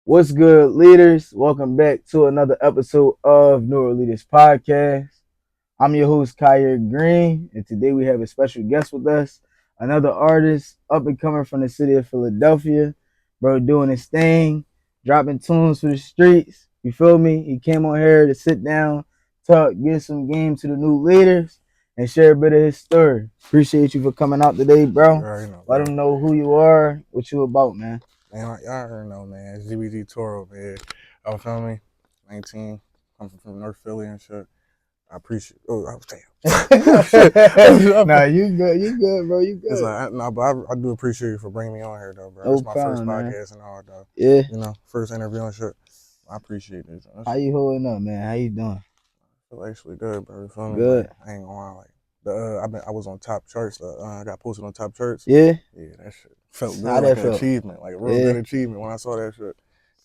What's good, leaders? Welcome back to another episode of Neuro Leaders Podcast. I'm your host, Kyer Green, and today we have a special guest with us, another artist up and coming from the city of Philadelphia, bro, doing his thing, dropping tunes for the streets. You feel me? He came on here to sit down, talk, give some game to the new leaders, and share a bit of his story. Appreciate you for coming out today, You bro. already know, Let bro. them know who you are, what you about, man. Man, y'all already know, man. GBGTORO, man. You feel me? 19, I'm from North Philly and shit. I appreciate. Oh, damn. Shit. Nah, you good, bro. You It's good. like, no, but I do appreciate you for bringing me on here, though, bro. No It's my first problem, man. podcast and all, though. Yeah. First interview and shit. I appreciate it. How you holding up, man? How you doing? I feel actually good, bro. You feel me? Good. Like, I ain't gonna lie, like I was on top charts. I got posted on top charts. Yeah. Yeah, that shit felt good, How like that an felt? achievement, like a real good achievement. When I saw that shit,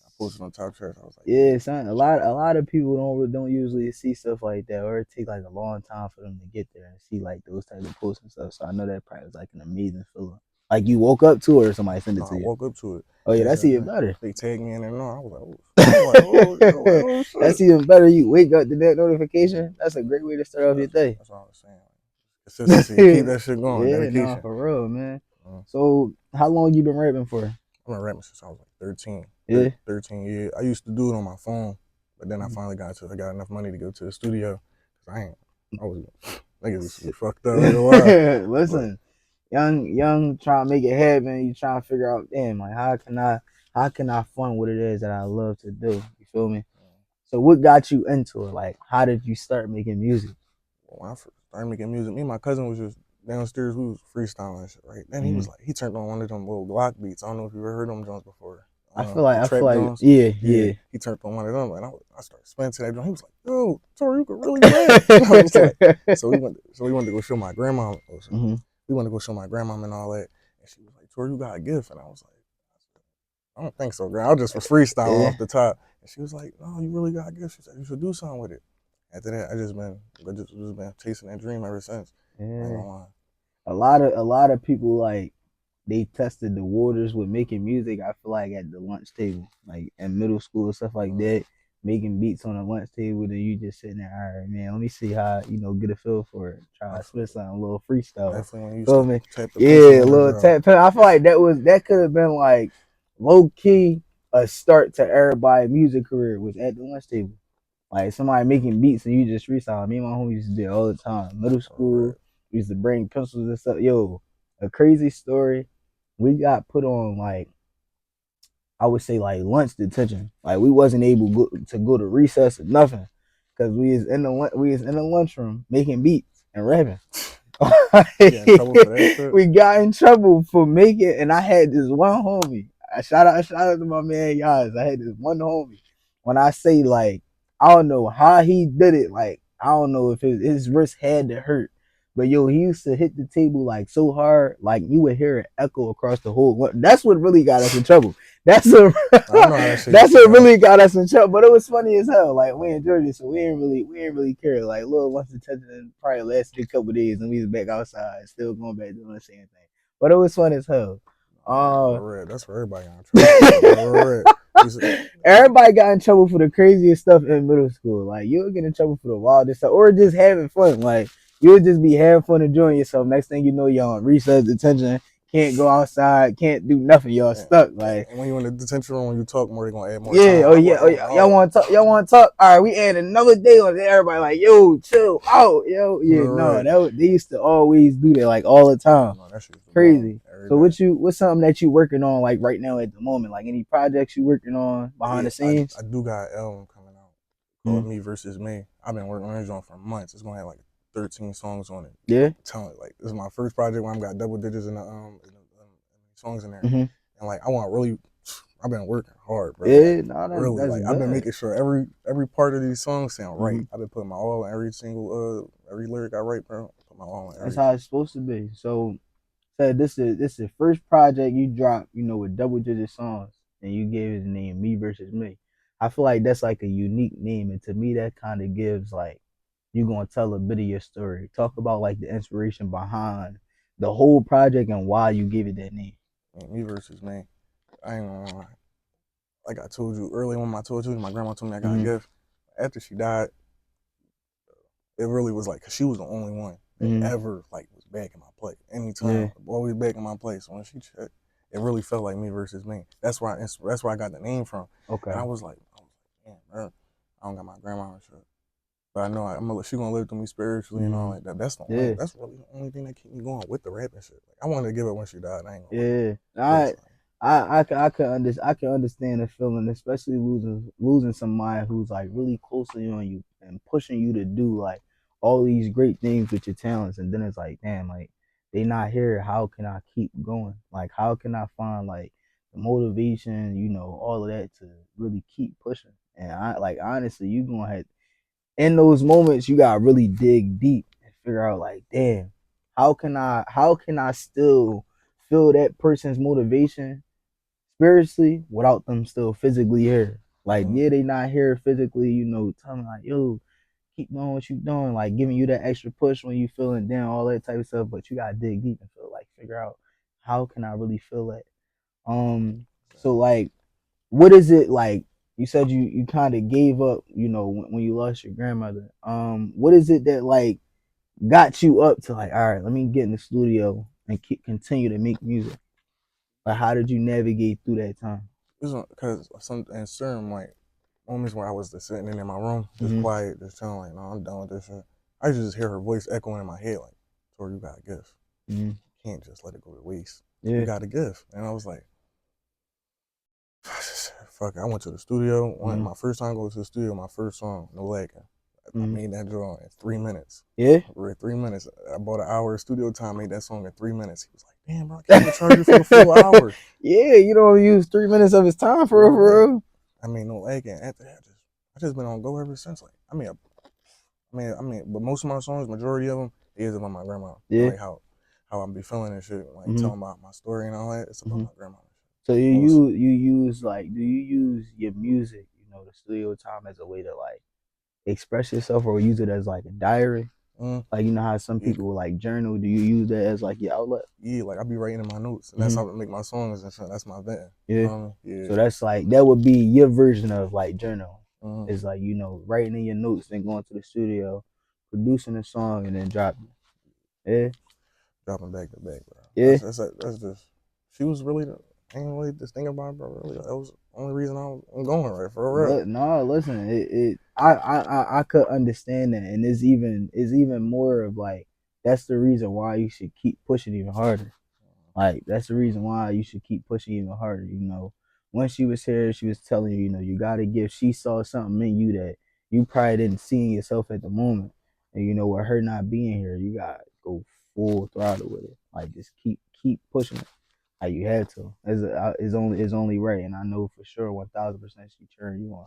I posted on top charts. I was like, yeah, son. A lot of people don't usually see stuff like that, or it take like a long time for them to get there and see like those types of posts and stuff. So I know that probably was like an amazing feeling. Like you woke up to it, or somebody sent it no, to I you. woke up to it. Oh yeah, that's even Like, better. they tagged me in there. No, I was like, oh shit. That's even better. You wake up to that notification. That's a great way to start off your day. That's all I'm saying. Consistency, keep that shit going. Yeah, Dedication. no, for real, man. So how long you been rapping for? I've been rapping since I was like 13. Yeah. 13 years. I used to do it on my phone, but then I finally got enough money to go to the studio. I was niggas used to be fucked up. Listen, young trying to make it happen. You trying to figure out, damn, like how can I fund what it is that I love to do? You feel me? So what got you into it? Like, how did you start making music? When I first started making music, me and my cousin was just downstairs. We was freestyling and shit, right? Then he was like, he turned on one of them little Glock beats. I don't know if you ever heard them joints before. I feel like, yeah. He turned on one of them, and I started spinning to that joint. He was like, "Yo, Tori, you could really rap." I was like, so we went to go show my grandma. We went to go show my grandma and all that, and she was like, "Tori, you got a gift," and I was like, "I don't think so, girl. I just was freestyling off the top." And she was like, "No, you really got a gift." She said, "You should do something with it." After that, I just been chasing that dream ever since. Yeah. A lot of people like they tested the waters with making music. I feel like at the lunch table, like in middle school and stuff like that, making beats on the lunch table. Then you just sitting there, all right, man. Let me see how get a feel for it. Try to spit something, a little freestyle. Definitely when you feel me? Tap the Yeah, a little tap. I feel like that could have been like low key a start to everybody's music career was at the lunch table. Like somebody making beats and you just freestyle. Me and my homies used to do it all the time. Middle school, we used to bring pencils and stuff. Yo, a crazy story. We got put on like I would say like lunch detention. Like we wasn't able to go to recess or nothing because we was in the lunchroom making beats and rapping. We got in trouble for making, and I had this one homie. Shout out to my man Yaz. I had this one homie. When I say like, I don't know how he did it. Like I don't know if his wrist had to hurt, but yo, he used to hit the table like so hard, like you would hear it echo across the whole. That's what really got us in trouble. That's what really got us in trouble. But it was funny as hell. Like we enjoyed it, so we ain't really care. Like little lunch detention probably lasted a couple days, and we was back outside, still going back doing the same thing. But it was fun as hell. That's for everybody on trouble. Everybody got in trouble for the craziest stuff in middle school. Like you'll get in trouble for the wildest stuff, or just having fun. Like you'll just be having fun enjoying yourself. Next thing you know, you're on recess detention. Can't go outside, can't do nothing. Y'all stuck. Like and when you in the detention room, when you talk more, they gonna add more. Yeah, time. Y'all want to talk? Y'all want to talk? All right, we add another day on there. Everybody like, yo, chill out, yo, yeah, no, they used to always do that, like all the time. No, that crazy. So what's something that you working on like right now at the moment? Like any projects you working on behind the scenes? I do got an album coming out called Me Versus Me. I've been working on it for months. It's gonna have like 13 songs on it. Yeah. I'm telling you, like this is my first project where I've got double digits in the songs in there. And like I've been working hard, bro. Yeah, like I've been making sure every part of these songs sound right. I've been putting my all in every single every lyric I write, bro. Put my all in everything. That's how it's supposed to be. So this is the first project you dropped, with double digit songs, and you gave it the name Me Versus Me. I feel like that's like a unique name, and to me that kind of gives like you're gonna tell a bit of your story. Talk about like the inspiration behind the whole project and why you gave it that name. Me Versus Me. I ain't gonna lie. like I told you earlier when I told you, my grandma told me I got a gift. After she died, it really was like, cause she was the only one that ever like was back in my place. Anytime, always back in my place. So when she checked, it really felt like me versus me. That's where I got the name from. Okay. And I was like, damn, bro, I don't got my grandma and shit. But I know she gonna live through me spiritually and all like that. That's that's really the only thing that keep me going with the rap and shit. Like, I wanted to give up when she died. I ain't gonna lie. I can understand the feeling, especially losing somebody who's like really closely on you and pushing you to do like all these great things with your talents, and then it's like, damn, like they not here. How can I keep going? Like, how can I find like the motivation, all of that to really keep pushing? And I like honestly, you gonna have in those moments you gotta really dig deep and figure out like, damn, how can I still feel that person's motivation spiritually without them still physically here? Like, yeah, they not here physically, telling me like, yo, keep doing what you doing, like giving you that extra push when you feeling down, all that type of stuff. But you gotta dig deep and figure out how can I really feel that. So like, what is it like? You said you kind of gave up, when you lost your grandmother. What is it that like got you up to like, all right, let me get in the studio and continue to make music? Like, how did you navigate through that time? Because in certain like moments where I was just sitting in my room, just quiet, just telling like, no, I'm done with this shit. I used to just hear her voice echoing in my head like, Tor, you got a gift. You can't just let it go to waste. You got a gift. And I was like, fuck it. I went to the studio. My first time going to the studio, my first song, No Lagging. I made that drawing in 3 minutes. Yeah? For 3 minutes. I bought an hour of studio time, made that song in 3 minutes. He was like, damn, bro, I can't even charge you for the full hour. Yeah, you don't use 3 minutes of his time for real. I mean, No Lagging. After that, I just been on go ever since. Like, but most of my songs, majority of them, is about my grandma. Yeah. Like how I be feeling and shit, like telling about my story and all that. It's about my grandma. So do you use your music, the studio time as a way to like express yourself, or use it as like a diary? Like, how some people will like journal. Do you use that as like your outlet? Yeah, like I be writing in my notes, and that's how I make my songs and shit. That's my vent. Yeah. So that's like, that would be your version of like journal. It's like, writing in your notes, then going to the studio, producing a song, and then dropping it. Yeah. Dropping back to back, bro. Yeah. That's just. She was really ain't really this thing about it, bro. Really, that was the only reason I'm going right for real. No, listen, I could understand that, and it's even more of like, that's the reason why you should keep pushing even harder. Like, that's the reason why you should keep pushing even harder. When she was here, she was telling you, you gotta give. She saw something in you that you probably didn't see in yourself at the moment, and with her not being here, you gotta go full throttle with it. Like, just keep pushing it. Like, you had to. It's only right, and I know for sure 1,000% she turned you on.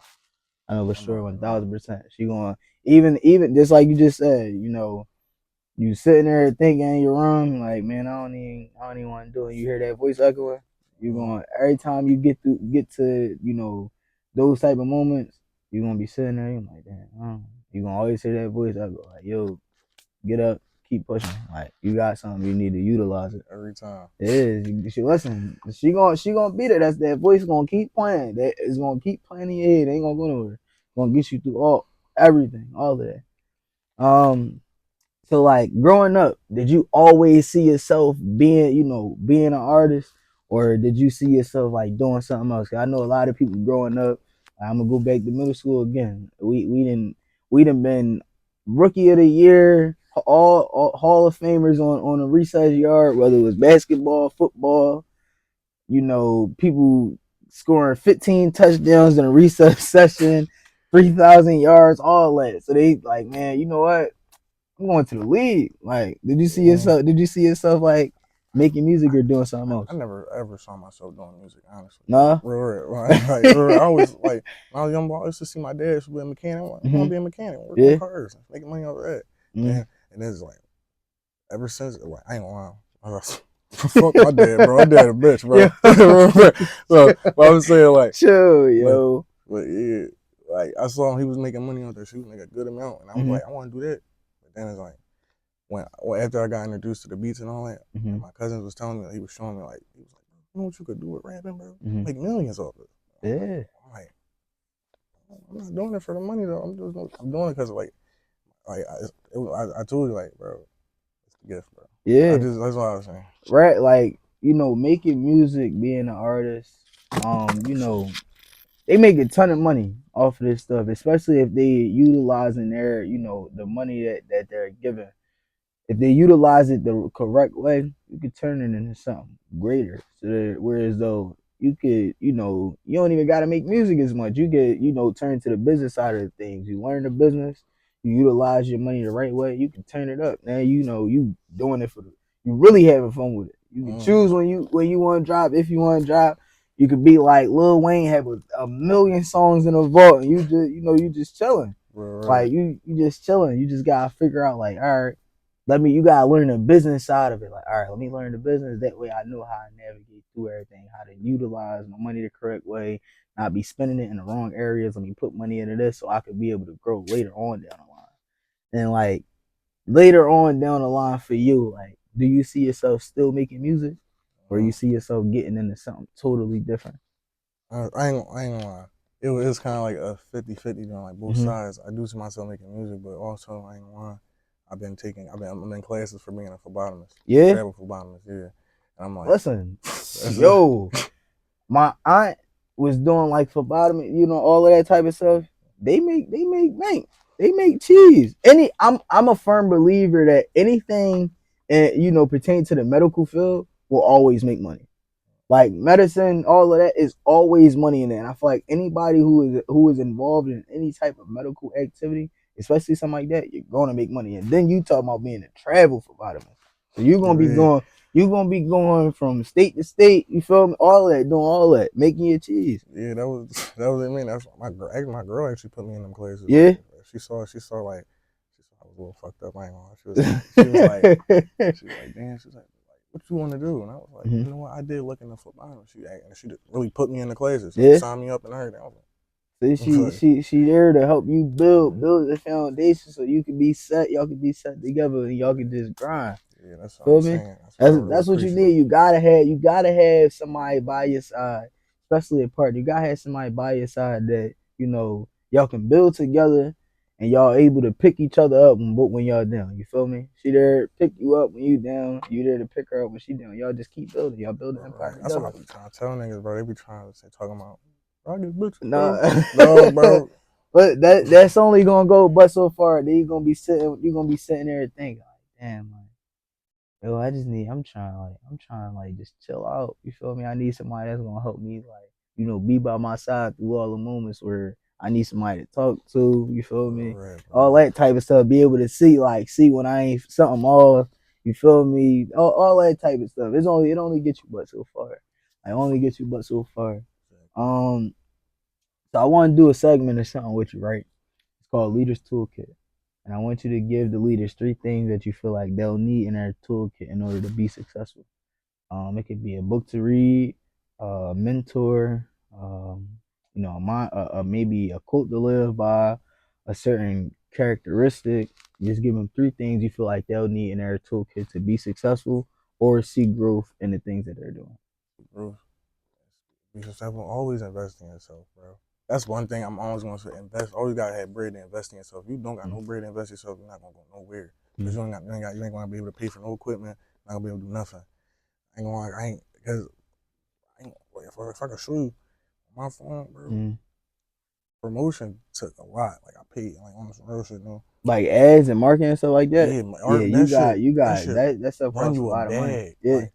I know for sure 1,000% she going, even just like you just said, you sitting there thinking in your room like, man, I don't even want to do it. You hear that voice echoing. You going, every time you get to those type of moments, you're gonna be sitting there. You're like, damn, you gonna always hear that voice echo like, yo, get up, keep pushing. Like, you got something, you need to utilize it Every time. It is. She listen. She gonna be there. That's that voice gonna keep playing. That is gonna keep playing in your head. It ain't gonna go nowhere. Gonna get you through everything, all of that. So like, growing up, did you always see yourself being an artist, or did you see yourself like doing something else? 'Cause I know a lot of people growing up. I'm gonna go back to middle school again. We didn't been rookie of the year, all Hall of Famers on a recess yard, whether it was basketball, football. People scoring 15 touchdowns in a recess session, 3,000 yards, all that. So they like, man, you know what? I'm going to the league. Like, did you see yourself? Did you see yourself like making music or doing something else? I never ever saw myself doing music, honestly. Nah. I always like when I was young, I used to see my dad be a mechanic. I want to be a mechanic, work on cars, making money off of that. And it's like, ever since, like, I ain't gonna lie. Fuck my dad, bro. My dad a bitch, bro. So I'm saying, like, chill, yo. But yeah, like, I saw him, he was making money on that. She was making a good amount, and I was like, I want to do that. But then it's like, after I got introduced to the beats and all that, and my cousins was telling me, he was showing me, like, he was like, you know what you could do with rapping, bro? Make millions off it. Yeah. I'm not doing it for the money though. I'm doing it because I told you like, bro, it's the gift, bro. Yeah, That's what I was saying. right. Like, making music, being an artist, they make a ton of money off of this stuff, especially if they utilizing their, the money that they're given. If they utilize it the correct way, you could turn it into something greater. So that, whereas though you could, you don't even got to make music as much. You could, turn to the business side of things. You learn the business, you utilize your money the right way. You can turn it up. Now you doing it you really having fun with it. You can choose when you want to drop. If you want to drop, you could be like Lil Wayne, have a million songs in a vault, and you just, you just chilling. Right. Like you just chilling. You just gotta figure out like, all right, you gotta learn the business side of it. Like, all right, let me learn the business. That way I know how to navigate through everything, how to utilize my money the correct way, not be spending it in the wrong areas. Let me put money into this so I could be able to grow later on down the line. And like later on down the line for you, like, do you see yourself still making music? Or you see yourself getting into something totally different? I ain't gonna lie. It was kind of like a 50-50 on like both sides. I do see myself making music, but also I ain't gonna lie. I'm in classes for being a phlebotomist. Yeah. Travel phlebotomist, yeah. And I'm like, listen, yo, my aunt was doing like phlebotomy, all of that type of stuff. They make bank. They make cheese. I'm a firm believer that anything pertaining to the medical field will always make money. Like medicine, all of that is always money in there. And I feel like anybody who is involved in any type of medical activity, especially something like that, you're gonna make money. And then you talk about being a travel phlebotomist. So you're gonna be going from state to state, you feel me? All of that, doing all that, making your cheese. Yeah, that was it. I mean, that's my girl actually put me in them classes. Yeah. Like, she saw I was a little fucked up. I ain't gonna lie. She was like, damn. She was like, what you want to do? And I was like, you know what? I did look in the phlebotomy. She really put me in the classes. Yeah. Signed me up and everything. I was like, she there to help you build the foundation so you can be set. Y'all can be set together and y'all can just grind. Yeah, that's what Feel I'm me? saying. That's what you need. You gotta have somebody by your side, especially a partner. You gotta have somebody by your side that y'all can build together and y'all able to pick each other up when y'all down. You feel me? She there to pick you up when you down. You there to pick her up when she down. Y'all just keep building. Y'all build an empire together. That's what I be trying to tell niggas, bro. They be trying to talking about I get bitches, no, no, bro. But that's only gonna go but so far. Then you're gonna be sitting there thinking, like, damn, like, yo, I'm trying like just chill out. You feel me? I need somebody that's gonna help me, like, be by my side through all the moments where I need somebody to talk to. You feel me? Right, all that type of stuff. Be able to see when I ain't something off. You feel me? All that type of stuff. It only gets you but so far. I only get you but so far. So I want to do a segment or something with you, right? It's called Leaders Toolkit. And I want you to give the leaders 3 things that you feel like they'll need in their toolkit in order to be successful. It could be a book to read, a mentor, maybe a quote to live by, a certain characteristic. Just give them 3 things you feel like they'll need in their toolkit to be successful or see growth in the things that they're doing. Growth. Be successful. Always invest in yourself, bro. That's one thing I'm always going to say. Invest. Always gotta have bread to invest in yourself. If you don't got no bread to invest in yourself, you're not gonna go nowhere. Because you ain't gonna be able to pay for no equipment. Not gonna be able to do nothing. Because if I could show you my phone, bro, promotion took a lot. Like I paid like on some real shit, like ads and marketing and stuff like that. Yeah, you got that stuff run costs you a lot of money. Yeah, like,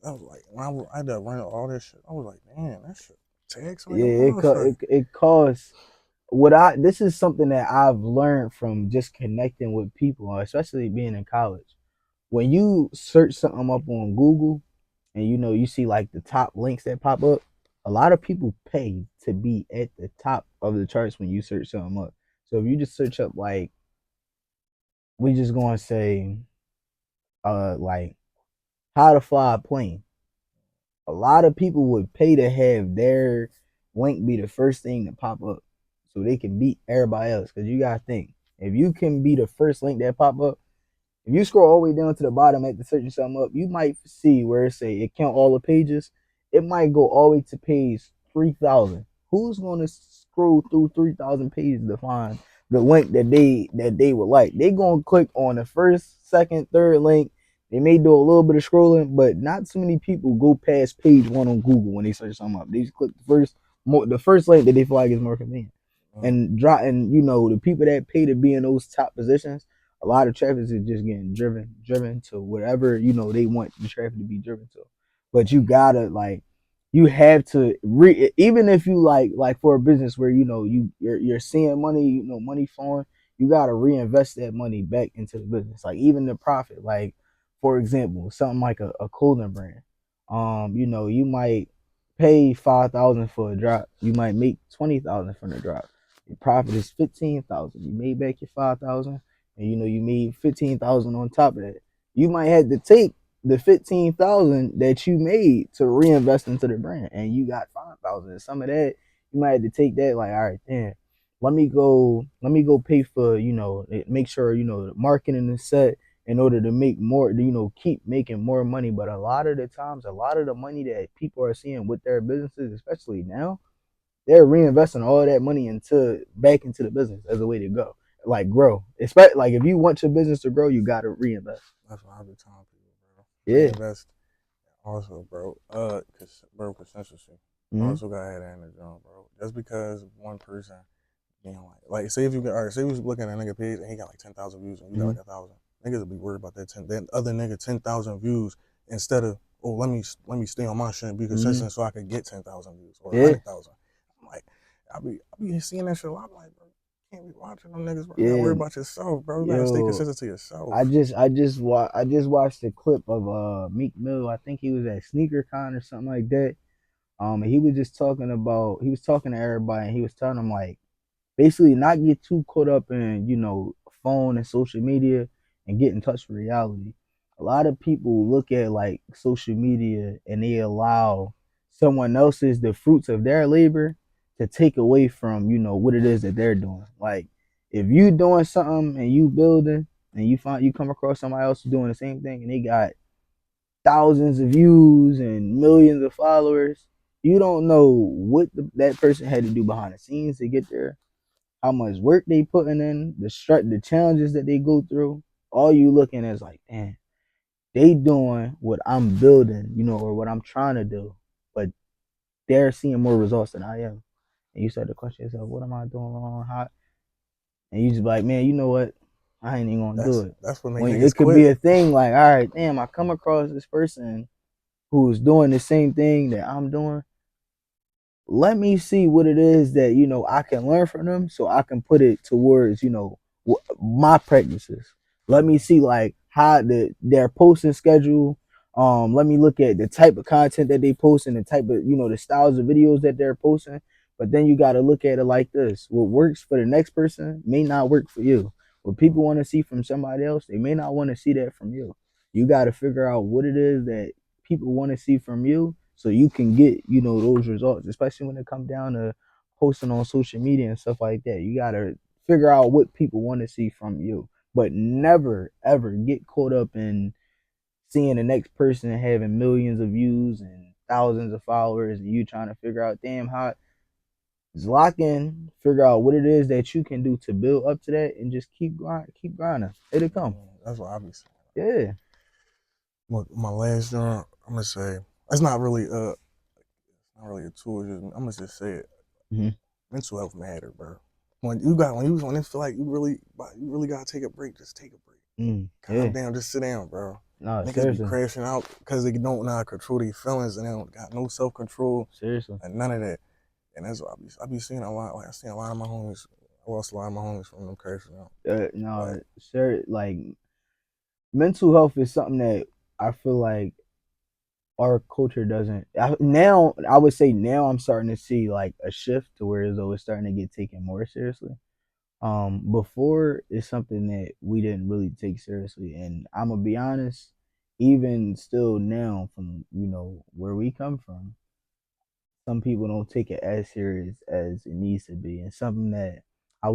I was like when I had to run all that shit. I was like, damn, that shit takes like it costs. This is something that I've learned from just connecting with people, especially being in college. When you search something up on Google and you see like the top links that pop up, a lot of people pay to be at the top of the charts when you search something up. So if you just search up like we just gonna say like how to fly a plane, a lot of people would pay to have their link be the first thing to pop up so they can beat everybody else. Because you gotta think, if you can be the first link that pop up, if you scroll all the way down to the bottom at the searching something up, you might see where it say it count all the pages. It might go all the way to page 3,000. who's gonna scroll through 3,000 pages to find the link that they would like? They gonna click on the first, second, third link. They may do a little bit of scrolling, but not too many people go past page one on Google when they search something up. They just click the first link that they feel like is more convenient. And the people that pay to be in those top positions, a lot of traffic is just getting driven to whatever they want the traffic to be driven to. But you have to even if you like for a business where you're seeing money, money flowing, you gotta reinvest that money back into the business. Like even the profit, like for example, something like a clothing brand. You might pay 5,000 for a drop. You might make 20,000 from the drop. Your profit is 15,000. You made back your 5,000, and you made 15,000 on top of that. You might have to take the 15,000 that you made to reinvest into the brand, and you got 5,000. Some of that you might have to take that. Like, all right, damn, let me go pay for make sure the marketing is set in order to make more, keep making more money. But a lot of the times, a lot of the money that people are seeing with their businesses, especially now, they're reinvesting all that money back into the business as a way to go, like grow. Especially like if you want your business to grow, you gotta reinvest. That's what I be telling people, bro. Yeah. Reinvest. Also, bro, consistency. Mm-hmm. Also gotta have that in the job, bro. Just because one person, like say if you got, all right, say we was looking at a nigga page and he got like 10,000 views and you got like 1,000, niggas would be worried about that other nigga 10,000 views instead of let me stay on my shit and be consistent so I could get 10,000 views or 100,000. I'm like, I be seeing that shit a lot. I'm like, bro, you can't be watching them niggas, bro. You gotta worry about yourself, bro. You gotta stay consistent to yourself. I just watched a clip of Meek Mill. I think he was at SneakerCon or something like that. And he was just he was talking to everybody, and he was telling them like basically not get too caught up in phone and social media, and get in touch with reality. A lot of people look at like social media and they allow someone else's the fruits of their labor to take away from what it is that they're doing. Like if you doing something and you building, and you come across somebody else doing the same thing and they got thousands of views and millions of followers, you don't know what that person had to do behind the scenes to get there, how much work they putting in, the challenges that they go through. All you looking at is like, damn, they doing what I'm building, or what I'm trying to do, but they're seeing more results than I am. And you start to question yourself, what am I doing wrong? How? And you just be like, man, you know what? I ain't even gonna do it. That's what make When niggas it could quit. be a thing like, all right, damn, I come across this person who's doing the same thing that I'm doing. Let me see what it is that I can learn from them, so I can put it towards my practices. Let me see like how their posting schedule. Let me look at the type of content that they post and the type of the styles of videos that they're posting. But then you got to look at it like this: what works for the next person may not work for you. What people want to see from somebody else, they may not want to see that from you. You got to figure out what it is that people want to see from you, so you can get those results, especially when it comes down to posting on social media and stuff like that. You got to figure out what people want to see from you, but never ever get caught up in seeing the next person having millions of views and thousands of followers, and you trying to figure out, damn, how just lock in, figure out what it is that you can do to build up to that, and just keep grinding. It'll come. That's what I be saying. Yeah. My last job, I'm gonna say it's not really a tool. I'm gonna just say it. Mm-hmm. Mental health matter, bro. When it feel like you really gotta take a break, just take a break. Calm down, just sit down, bro. No, Niggas seriously. be crashing out because they don't know how to control their feelings and they don't got no self control. Seriously. And none of that. And that's what I be seeing a lot. Like I seen a lot of my homies. I lost a lot of my homies from them crashing out. No, sir. Like mental health is something that I feel like our culture doesn't. Now, I would say now I'm starting to see like a shift to where as though it's starting to get taken more seriously. Before it's something that we didn't really take seriously, and I'm gonna be honest, even still now from where we come from, some people don't take it as serious as it needs to be, and something that I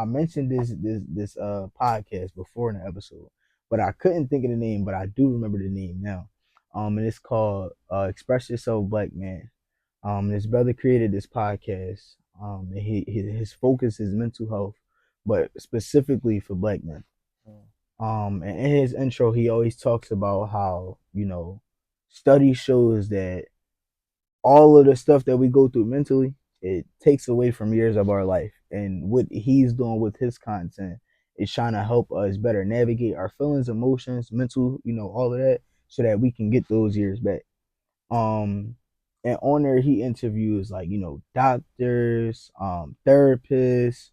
mentioned this podcast before in the episode, but I couldn't think of the name, but I do remember the name now. And it's called Express Yourself Black Man. His brother created this podcast. And his focus is mental health, but specifically for black men. And in his intro, he always talks about how, study shows that all of the stuff that we go through mentally, it takes away from years of our life. And what he's doing with his content is trying to help us better navigate our feelings, emotions, mental, all of that, so that we can get those years back. Um, and on there he interviews like doctors, therapists,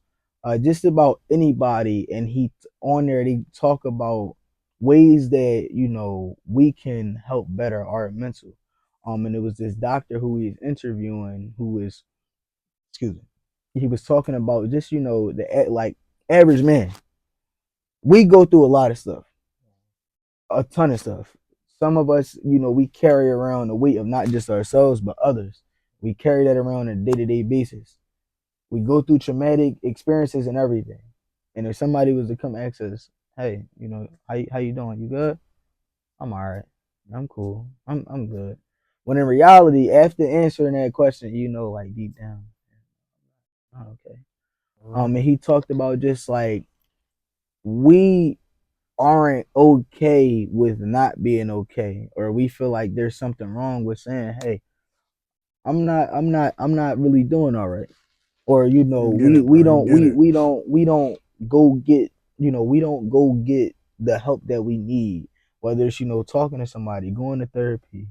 just about anybody, and on there they talk about ways that we can help better our mental. And it was this doctor who he's interviewing who was, excuse me, he was talking about just the like average man. We go through a lot of stuff, a ton of stuff. Some of us, we carry around the weight of not just ourselves but others. We carry that around on a day-to-day basis. We go through traumatic experiences and everything. And if somebody was to come ask us, hey, how you doing? You good? I'm all right. I'm cool. I'm good. When in reality, after answering that question, like deep down, oh, okay. And he talked about just like we aren't okay with not being okay, or we feel like there's something wrong with saying, hey, I'm not really doing all right. Or You get we it, we bro. You don't get we it. we don't we don't go get we don't go get the help that we need, whether it's talking to somebody, going to therapy,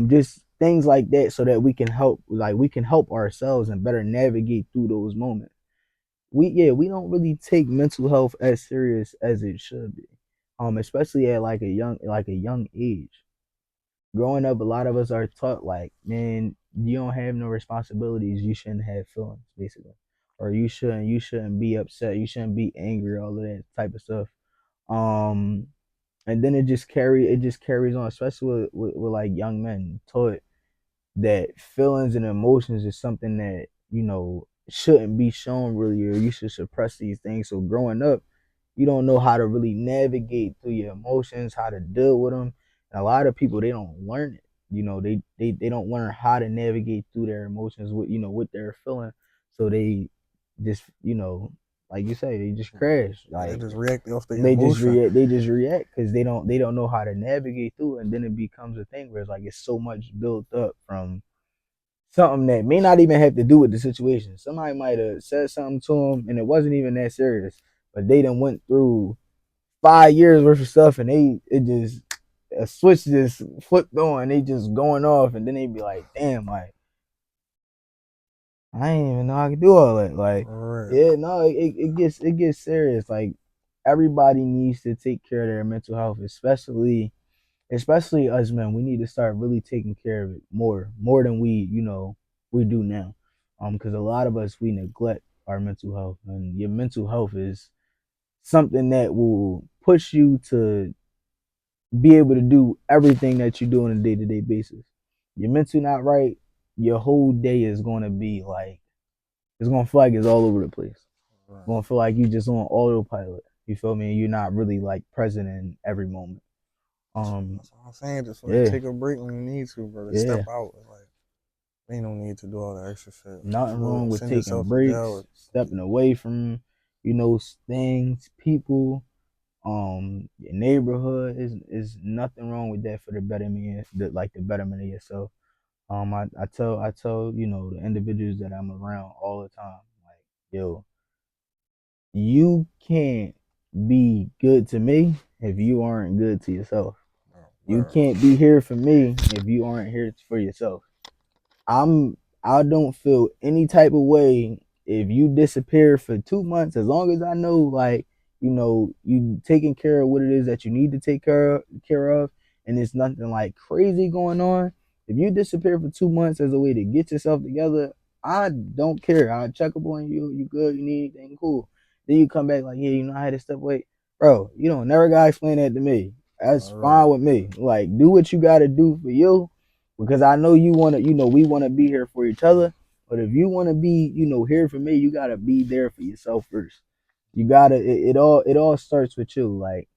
just things like that, so that we can help ourselves and better navigate through those moments. We don't really take mental health as serious as it should be, especially at like a young age. Growing up, a lot of us are taught like, man, you don't have no responsibilities, you shouldn't have feelings, basically, or you shouldn't be upset, you shouldn't be angry, all of that type of stuff. um and then it just carries on, especially with like young men, taught that feelings and emotions is something that shouldn't be shown, really, or you should suppress these things. So growing up, you don't know how to really navigate through your emotions, how to deal with them. And a lot of people, they don't learn it. They don't learn how to navigate through their emotions, with what they're feeling. So they just like you say, they just crash. Yeah, they Like just react off their they just emotion. react. They just react because they don't know how to navigate through it. And then it becomes a thing where it's like it's so much built up from something that may not even have to do with the situation. Somebody might have said something to them and it wasn't even that serious, but they done went through 5 years worth of stuff, and it just a switch just flipped on. They just going off, and then they be like, damn, like I ain't even know I could do all that. Like, Right. yeah, no, it gets serious. Like, everybody needs to take care of their mental health, especially us men. We need to start really taking care of it more than we do now. Because a lot of us, we neglect our mental health, and your mental health is something that will push you to be able to do everything that you do on a day-to-day basis. Your mental not right, your whole day is going to be like, it's going to feel like it's all over the place. It's Right. going to feel like you just on autopilot. You feel me? You're not really like present in every moment. Um, That's what I'm saying. Just like yeah, take a break when you need to, bro. Just yeah. step out. Like ain't no need to do all that extra shit. Just Nothing wrong with send taking yourself to breaks, jail. stepping away from, things, people, your neighborhood. Is nothing wrong with that for the betterment, the betterment of yourself. I tell the individuals that I'm around all the time, like, yo, you can't be good to me if you aren't good to yourself. You Word. can't be here for me if you aren't here for yourself. I'm I don't feel any type of way if you disappear for 2 months, as long as I know, like, you taking care of what it is that you need to take care of, and it's nothing like crazy going on. If you disappear for 2 months as a way to get yourself together, I don't care. I'll check up on you. You good? You need anything? Cool. Then you come back like, yeah, I had to step away. Bro, you don't never gotta explain that to me. That's All fine right. with me. Like, do what you gotta do for you, because I know you want to, we want to be here for each other. But if you want to be, here for me, you gotta be there for yourself first. You gotta. It all starts with you. Like,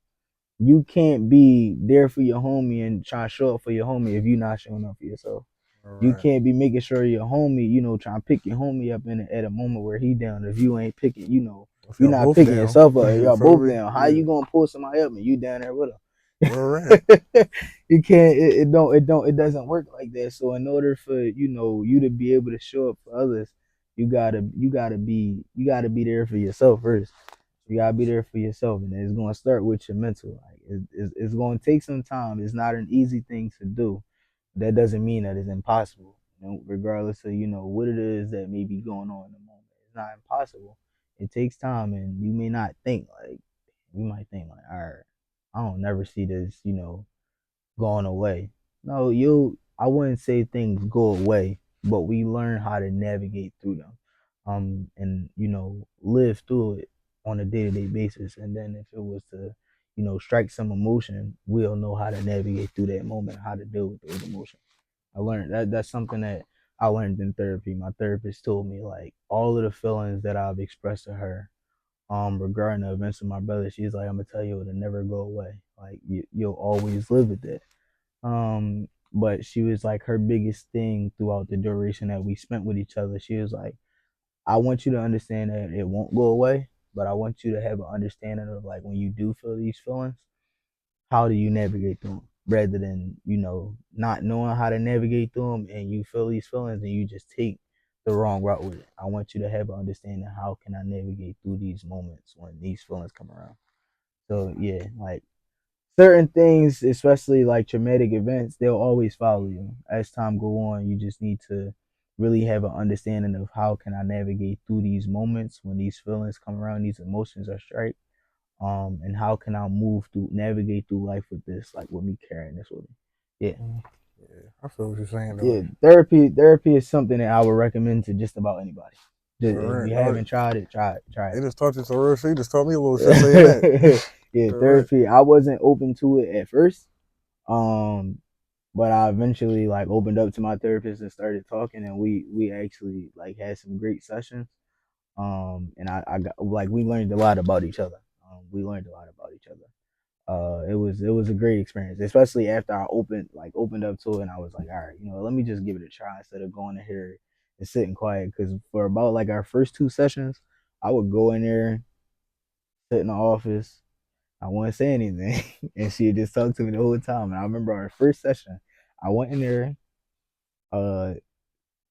you can't be there for your homie and try to show up for your homie if you're not showing up for yourself. You Right. can't be making sure your homie, trying to pick your homie up at a moment where he down. If you ain't picking, If you're y'all not both picking down, yourself up. you Y'all feel both me? down. How Yeah. you gonna pull somebody up and you down there with Where them? at? You can't. It doesn't work like that. So in order for you to be able to show up for others, you gotta be there for yourself first. You gotta be there for yourself, and it's gonna start with your mental. Like it's gonna take some time. It's not an easy thing to do. That doesn't mean that it's impossible. Regardless of what it is that may be going on in the moment, it's not impossible. It takes time, and you might think like, all right, I don't never see this, going away. No, I wouldn't say things go away, but we learn how to navigate through them, and live through it on a day-to-day basis. And then if it was to, strike some emotion, we'll know how to navigate through that moment, how to deal with those emotions. I learned that's something that I learned in therapy. My therapist told me like all of the feelings that I've expressed to her, regarding the events of my brother, she's like, I'm gonna tell you it'll never go away. Like you'll always live with it. But she was like her biggest thing throughout the duration that we spent with each other. She was like, I want you to understand that it won't go away, but I want you to have an understanding of like when you do feel these feelings, how do you navigate through them, rather than not knowing how to navigate through them and you feel these feelings and you just take the wrong route with it. I want you to have an understanding how can I navigate through these moments when these feelings come around. So yeah, like certain things, especially like traumatic events, they'll always follow you as time go on. You just need to really have an understanding of how can I navigate through these moments when these feelings come around, these emotions are strike, and how can I navigate through life with this, like with me carrying this with me. Yeah. Yeah, I feel what you're saying though. Yeah, therapy is something that I would recommend to just about anybody. All If right, you no, haven't tried it, try they just taught you so real shit. You just taught me a little shit saying that. it. Yeah, All right. therapy. I wasn't open to it at first, um, but I eventually like opened up to my therapist and started talking, and we actually like had some great sessions. And I got like we learned a lot about each other. We learned a lot about each other. It was a great experience, especially after I opened up to it, and I was like, all right, let me just give it a try instead of going in here and sitting quiet. Because for about like our first two sessions, I would go in there, sit in the office, I wouldn't say anything, and she just talked to me the whole time. And I remember our first session, I went in there, uh,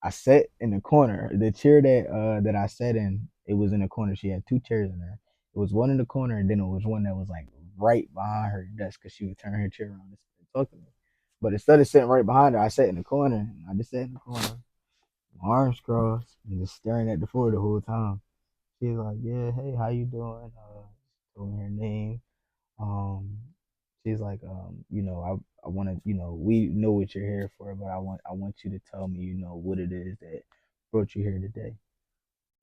I sat in the corner. The chair that I sat in, it was in the corner. She had two chairs in there. It was one in the corner, and then it was one that was like right behind her desk because she would turn her chair around and talk to me. But instead of sitting right behind her, I sat in the corner. And I just sat in the corner, my arms crossed, and just staring at the floor the whole time. She was like, "Yeah, hey, how you doing?" Told me her name. Um, she's like, I want to, we know what you're here for, but I want you to tell me, what it is that brought you here today.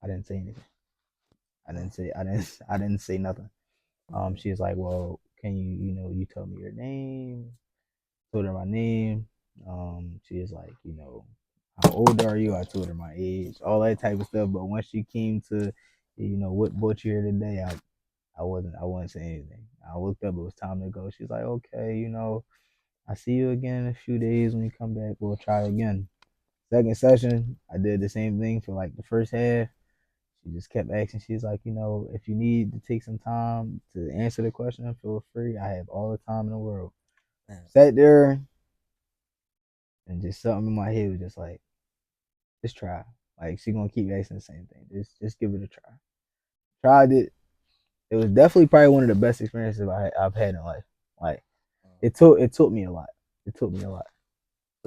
I didn't say anything. I didn't say nothing. She's like, well, can you tell me your name? Told her my name. She is like, how old are you? I told her my age, all that type of stuff. But once she came to, what brought you here today, I wasn't saying anything. I looked up, it was time to go. She's like, okay, I see you again in a few days when you come back. We'll try again. Second session, I did the same thing for like the first half. She just kept asking. She's like, if you need to take some time to answer the question, feel free. I have all the time in the world. Man, Sat there and just something in my head was just like, just try. Like she gonna keep asking the same thing. Just give it a try. Tried it. It was definitely probably one of the best experiences I've had in life. Like it took me a lot. It took me a lot.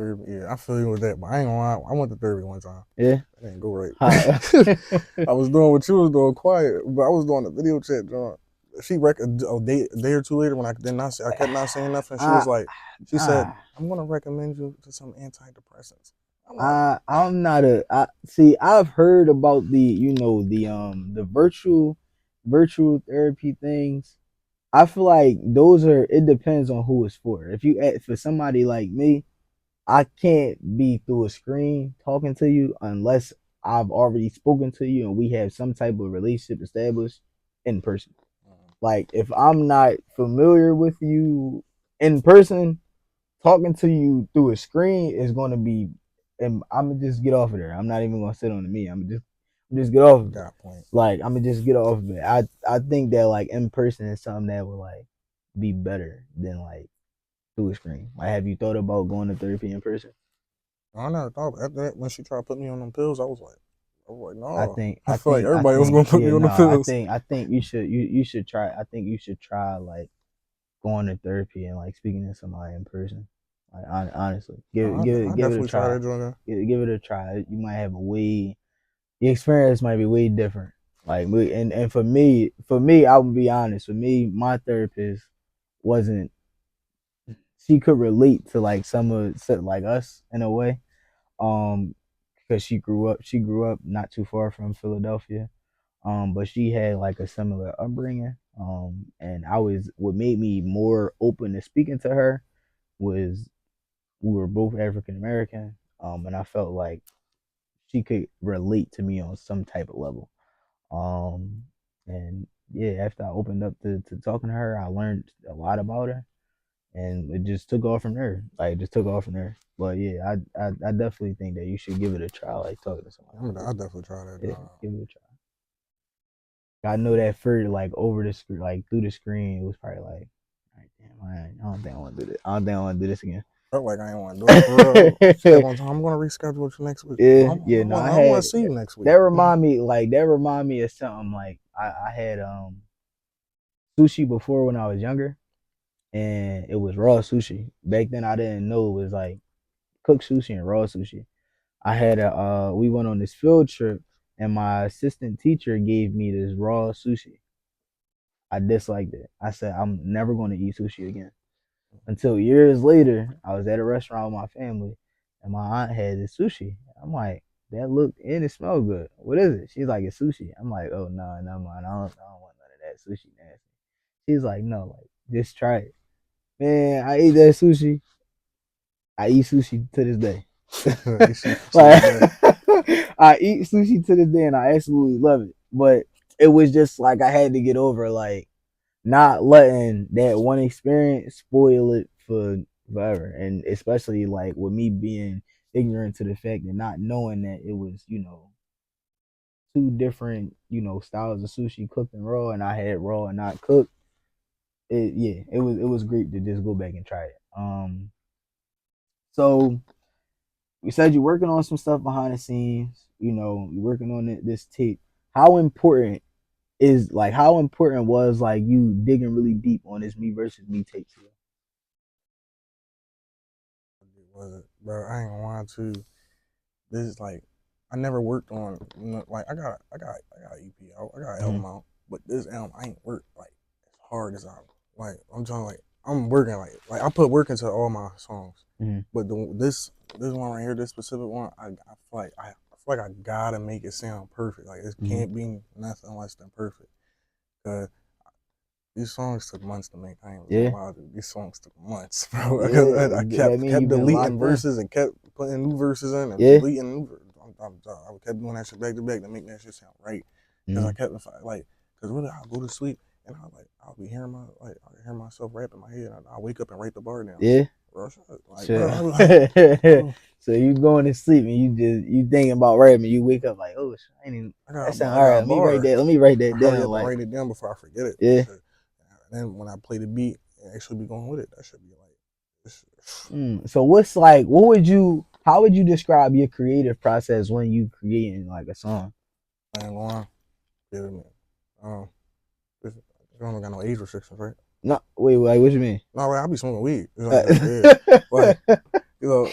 therapy, yeah, I feel you with that, but I ain't gonna lie. I went to therapy one time. Yeah. That didn't go right. How, I was doing what you was doing quiet, but I was doing the video chat, John. She a day or two later when I kept not saying nothing. She I, was like, she said, I, I'm gonna recommend you to some antidepressants. I'm like, I'm not see. I've heard about the virtual therapy things. I feel like those are. It depends on who it's for. If you for somebody like me, I can't be through a screen talking to you unless I've already spoken to you and we have some type of relationship established in person. Like if I'm not familiar with you in person, talking to you through a screen is going to be and I'm gonna just get off of there. I'm not even gonna sit on the me. I'm just get off of it. Got a point. Like I'm gonna just get off of it. I think that like in person is something that would like be better than like through a screen. Like, have you thought about going to therapy in person? I never thought after that when she tried to put me on them pills. I was like, I no. think I I feel like think I everybody was think gonna put me yeah on no the pills. I think you should try. I think you should try like going to therapy and like speaking to somebody in person. Like honestly, No, I give it a definitely try try. that joint. Give it a try. You might have a way. The experience might be way different. Like and for me, I would be honest. For me, my therapist wasn't. She could relate to like some of like us in a way. Because she grew up not too far from Philadelphia. But she had like a similar upbringing. And what made me more open to speaking to her was we were both African American. And I felt like she could relate to me on some type of level. Um, and yeah, after I opened up to talking to her, I learned a lot about her, and it just took off from there. Like, just took off from there. But yeah, I definitely think that you should give it a try. Like talking to somebody. I definitely try that Yeah, joint. give it a try. I know that for like over the screen, like through the screen, it was probably like, all right, damn, I don't think I want to do this. I don't think I want to do this again. Felt like I didn't want to do it for real. She kept on telling I'm gonna reschedule you next week. Yeah, yeah. No, I want to see you next week. that remind me of something like I had sushi before when I was younger, and it was raw sushi. Back then I didn't know it was like cooked sushi and raw sushi. I had we went on this field trip, and my assistant teacher gave me this raw sushi. I disliked it. I said I'm never going to eat sushi again. Until years later, I was at a restaurant with my family, and my aunt had this sushi. I'm like, that looked and it smelled good. What is it? She's like, it's sushi. I'm like, oh no, no mind. I don't want none of that sushi nasty. She's like, no, like just try it. Man, I ate that sushi. I eat sushi to this day. You see, Like that. I eat sushi to this day, and I absolutely love it. But it was just like I had to get over like not letting that one experience spoil it for forever, and especially like with me being ignorant to the fact and not knowing that it was two different styles of sushi, cooked and raw, and I had raw and not cooked. It was great to just go back and try it. So you said you're working on some stuff behind the scenes. You're working on this tape. How important how important was like you digging really deep on this me versus me tape to you? Was it, bro? I ain't gonna lie to you. This is like I never worked on like I got EP out, I got Mm-hmm. album out, but this album I ain't worked like as hard as I like. I'm trying like I'm working like I put work into all my songs, Mm-hmm. but this one right here, this specific one, I feel like I gotta make it sound perfect. Like it Mm-hmm. can't be nothing less than perfect. Cause these songs took months to make. I ain't gonna Yeah, lie to you. These songs took months, bro. yeah. I That kept mean kept you've been deleting locked in. verses and kept putting new verses in and Yeah. deleting new verses. I kept doing that shit back to back to make that shit sound right. Cause I Mm-hmm. kept like, cause really I'll go to sleep and I'll be hearing I hear myself rap in my head. I wake up and write the bar down. Yeah. Bro, like, Sure. bro, I So you going to sleep and you thinking about rapping. You wake up like, oh, I ain't even, that sound all got right. a Let me write bar. that. Let me write that I hurry down. up and Like, write it down before I forget it. yeah. And then when I play the beat, it actually be going with it. That should be like. So what's like? What would you? How would you describe your creative process when you creating like a song? I ain't going. Yeah, man. Um, you don't got no age restrictions, right? No, wait, what you mean? No, right, I be smoking weed. It's Uh, like, yeah, like you know,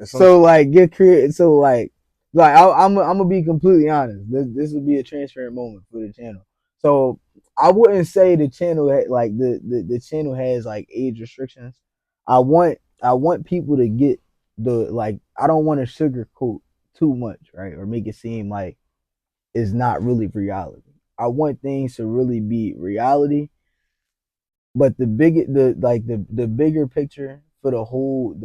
so like get creative. So like I'm gonna be completely honest. This would be a transparent moment for the channel. So I wouldn't say the channel like the channel has like age restrictions. I want people to get the like. I don't want to sugarcoat too much, right, or make it seem like it's not really reality. I want things to really be reality, but the bigger picture for the whole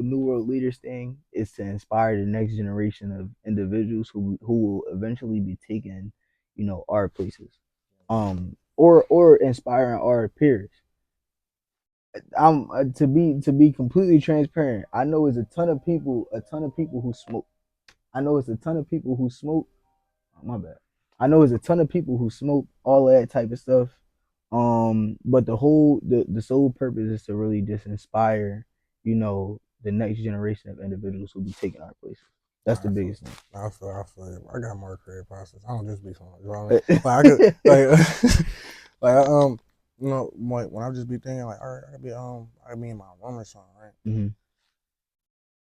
New World Leaders thing is to inspire the next generation of individuals who will eventually be taking, our places, or inspiring our peers. I'm to be completely transparent. I know it's a ton of people who smoke. I know it's a ton of people who smoke. Oh, my bad. I know it's a ton of people who smoke all of that type of stuff. But the sole purpose is to really just inspire, the next generation of individuals who be taking our places. That's the I feel, biggest thing. I feel it. I got more creative process. I don't just be something. You know what I mean? Like I could, like, like like when I just be thinking, like, all right, I could be in my room or something, right? hmm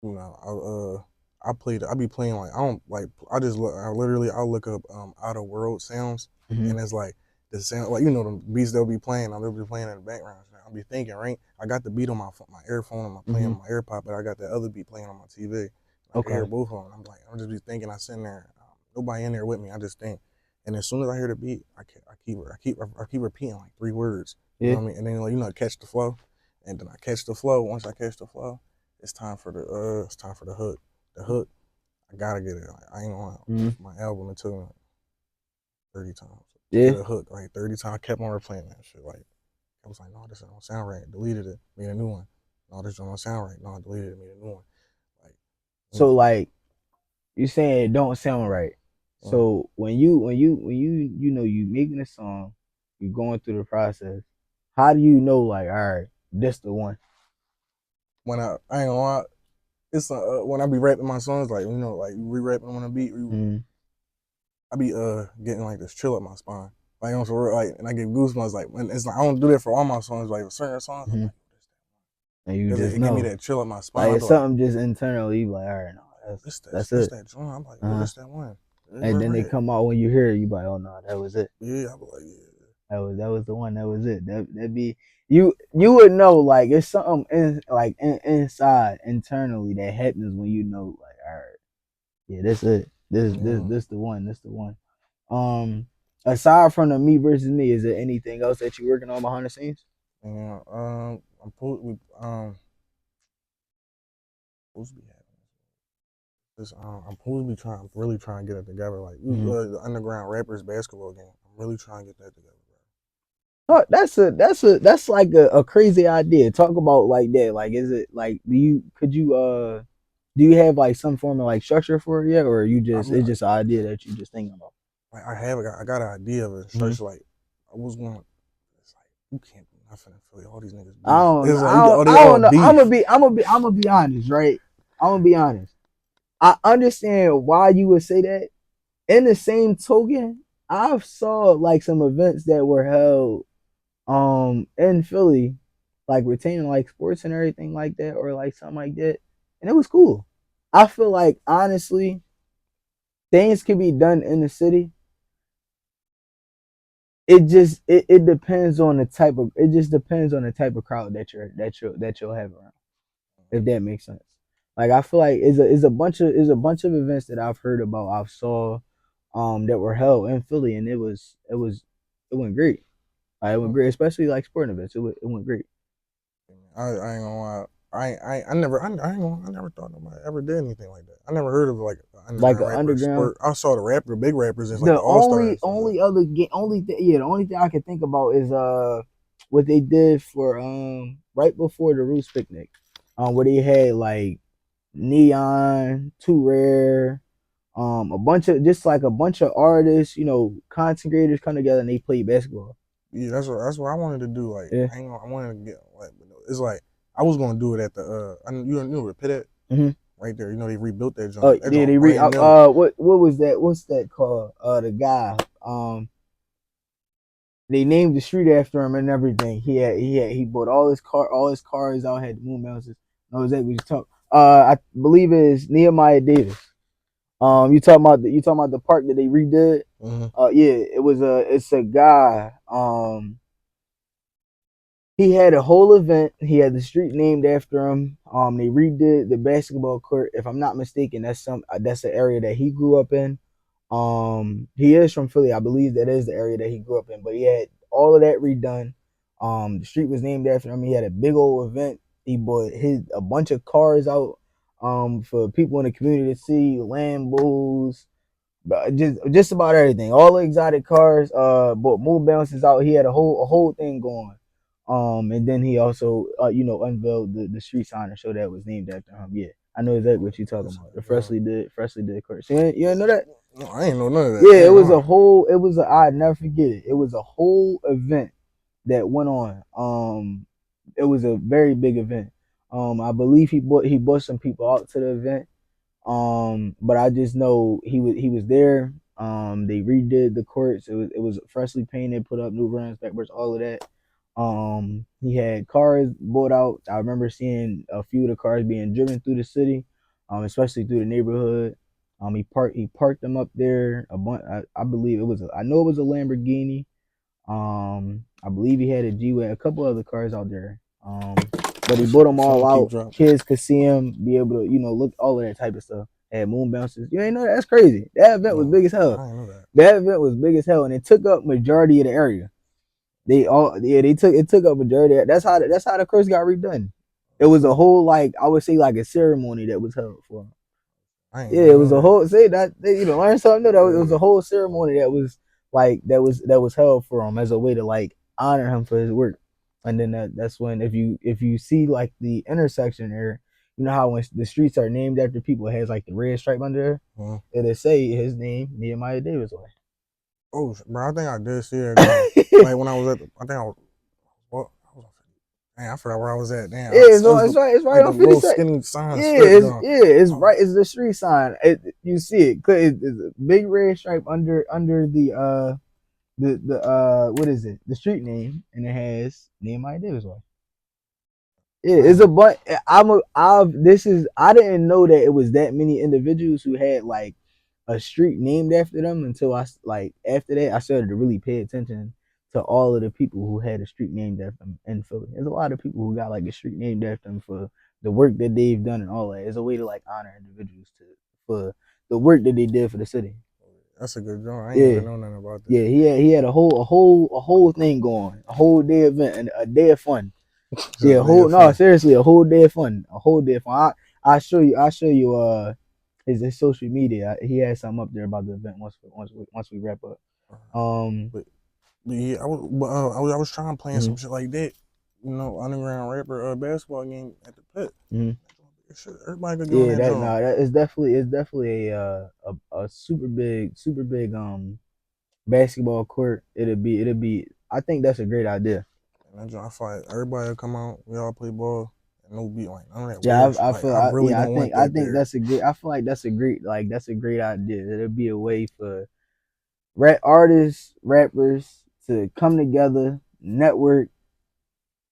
You know, I be playing like I don't like. I just look. I'll look up out of world sounds, hmm and it's like the sound, like the beats they'll be playing. They'll be playing in the background. I'll be thinking, right? I got the beat on my earphone. I'm playing hmm on my AirPod, but I got the other beat playing on my TV. I can hear Okay. both of them. I'm just be thinking. I sitting there, nobody in there with me. I just think, and as soon as I hear the beat, I keep repeating like three words. You know Yeah. what I mean? And then catch the flow, and then I catch the flow. Once I catch the flow, it's time for the hook. The hook, I gotta get it. Like, I ain't gonna hmm for my album. It took me like 30 times to Yeah. get a hook. Like 30 times, I kept on replaying that shit. Like I was like, no, this don't sound right. Deleted it, made a new one. No, this don't sound right. No, I deleted it, made a new one. Like, you So know, like you saying it don't sound right. uh, So you making a song, you going through the process. How do you know like, all right, this the one? when I ain't gonna lie, it's when I be rapping my songs, like like re-rapping on a beat, Mm-hmm. I be getting like this chill up my spine. Like on for like, and I get goosebumps. Like when it's like I don't do that for all my songs. Like with certain songs, I'm Mm-hmm. like, And you because just it give me know. that chill up my spine. Like I it's be like, something just internally, you like, all right, no, that's this it. that joint. I'm like, yo, Uh-huh. this that one. And Right, then they right. come out when you hear it, you like, oh no, that was it. Yeah, I be like, yeah. That was the one. That was it. That be you would know like it's something inside internally that happens when you know like, all right, yeah, this it. Yeah. This the one. This the one. Um, Aside from the me versus me, is there anything else that you're working on behind the scenes? Yeah. Supposed to be having this. I'm supposed to be trying. I'm really trying to get it together. Like Mm-hmm. the underground rappers basketball game. I'm really trying to get that together, Oh, that's like a crazy idea. Talk about like that. Like, is it like do you have like some form of like structure for it yet, or you bro. just it's just an idea that you just thinking about? I got an idea of it. Mm-hmm. Structure like I was going. It's like you can't do nothing in Philly. All these niggas I beef. don't know. It's like they I all don't know. beef. I'm gonna be honest, right? I'm gonna be honest. I understand why you would say that. In the same token, I've saw like some events that were held in Philly, like retaining like sports and everything like that, or like something like that, and it was cool. I feel like honestly, things can be done in the city. It depends on the type of it just depends on the type of crowd that you'll have around, if that makes sense. Like I feel like it's a bunch of events that I've heard about, I've saw that were held in Philly, and it went great. Like, it went great, especially like sporting events. It went great. I ain't gonna lie. I never thought nobody ever did anything like that. I never heard of like an Like underground an rapper underground. sport. I saw the big rappers, it's like the all stars and stuff. The only thing I can think about is what they did for right before the Roots picnic, where they had like Neon, Too Rare, a bunch of artists, content creators come together and they play basketball. Yeah, that's what I wanted to do. Like Yeah. I wanted to get like it's like I was gonna do it at the you know where Pit at Mm-hmm. right there. You know they rebuilt that Oh joint. That yeah, they joint re brand new. what was that? What's that called? The guy they named the street after him and everything. He bought all his cars out, had the moon bounces. No, exactly what you talk. I believe it's Nehemiah Davis. You talking about the park that they redid? Mm-hmm. Yeah, it's a guy. He had a whole event. He had the street named after him. They redid the basketball court. If I'm not mistaken, that's the area that he grew up in. He is from Philly. I believe that is the area that he grew up in. But he had all of that redone. The street was named after him. He had a big old event. He bought a bunch of cars out for people in the community to see, Lambos, just about everything. All the exotic cars. Bought moon bounces out. He had a whole thing going. And then he also unveiled the street sign and showed that it was named after him. Yeah, I know exactly what you're talking about. The Freshly did course. You didn't know that? No, I ain't know none of that. Yeah, it was a whole. It was I'd never forget it. It was a whole event that went on. It was a very big event. I believe he brought some people out to the event. But I just know he was there. They redid the courts. It was freshly painted, put up new rims, backwards, all of that. He had cars brought out. I remember seeing a few of the cars being driven through the city, especially through the neighborhood. He parked them up there. A bunch. I believe it was. I know it was a Lamborghini. I believe he had a G-Way, a couple other cars out there. But he brought them all out. Kids could see him, be able to, look all of that type of stuff. Had moon bounces. You ain't know that? That's crazy. That event was big as hell. I didn't know that. That event was big as hell, and it took up majority of the area. They took up majority. That's how the course got redone. It was a whole I would say a ceremony that was held for him. Yeah, it was a whole learn something new. It was a whole ceremony that was that was held for him as a way to honor him for his work. And then that's when if you see the intersection there, you know how when the streets are named after people, it has the red stripe under there. It'll say his name, Nehemiah Davis way. Oh, bro, I think I did see it. When I was at, I think I was. What? Man, I forgot where I was at. Damn. Yeah, it's right on 52nd. Skinny sign. It's right. It's the street sign. You see it. It's a big red stripe under the what is it? The street name, and it has Nehemiah Davis way. Yeah, it's a but. I didn't know that it was that many individuals who had a street named after them until after that I started to really pay attention to all of the people who had a street named after them in Philly. There's a lot of people who got a street named after them for the work that they've done and all that. It's a way to honor individuals for the work that they did for the city. That's a good joint. I ain't even know nothing about that. Yeah, he had a whole thing going, a whole day event and a day of fun. Seriously, a whole day of fun. I'll show you his social media. He has something up there about the event once we wrap up. But yeah, I was trying playing some shit like that. Underground rapper basketball game at the pit. Everybody could do that. It's definitely a super big basketball court. It'll be. I think that's a great idea. And I feel like everybody will come out. We all play ball. No beat none of that. Yeah, I think that's a good. I feel like that's a great idea. It'll be a way for artists, rappers to come together, network,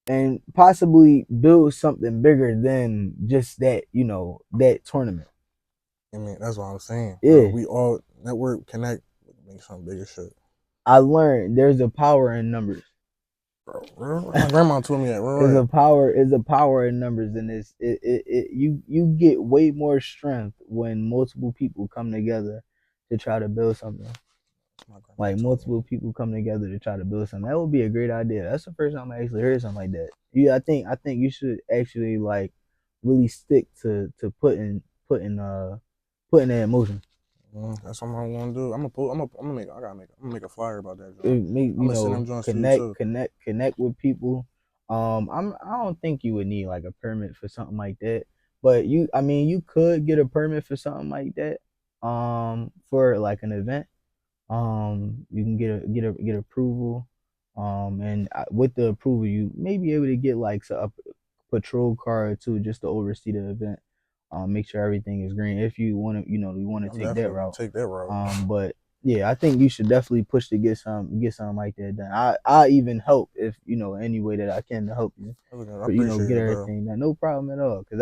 and possibly build something bigger than just that. That tournament. I mean, that's what I'm saying. Yeah, we all network, connect, make something bigger shit. I learned there's a power in numbers. Bro, my grandma told me that. There's a power in numbers, and you get way more strength when multiple people come together to try to build something. Multiple people come together to try to build something. That would be a great idea. That's the first time I actually heard something like that. Yeah, I think you should actually really stick to putting that in motion. That's what I'm gonna do. I'm gonna make a flyer about that. Connect with people. I don't think you would need a permit for something like that, but you could get a permit for something like that. For an event. You can get approval. And with the approval, you may be able to get a patrol car or two just to oversee the event. Make sure everything is green. If you want to take that route. But yeah, I think you should definitely push to get something like that done. I even help if any way that I can to help you. Get everything done. No problem at all. Cause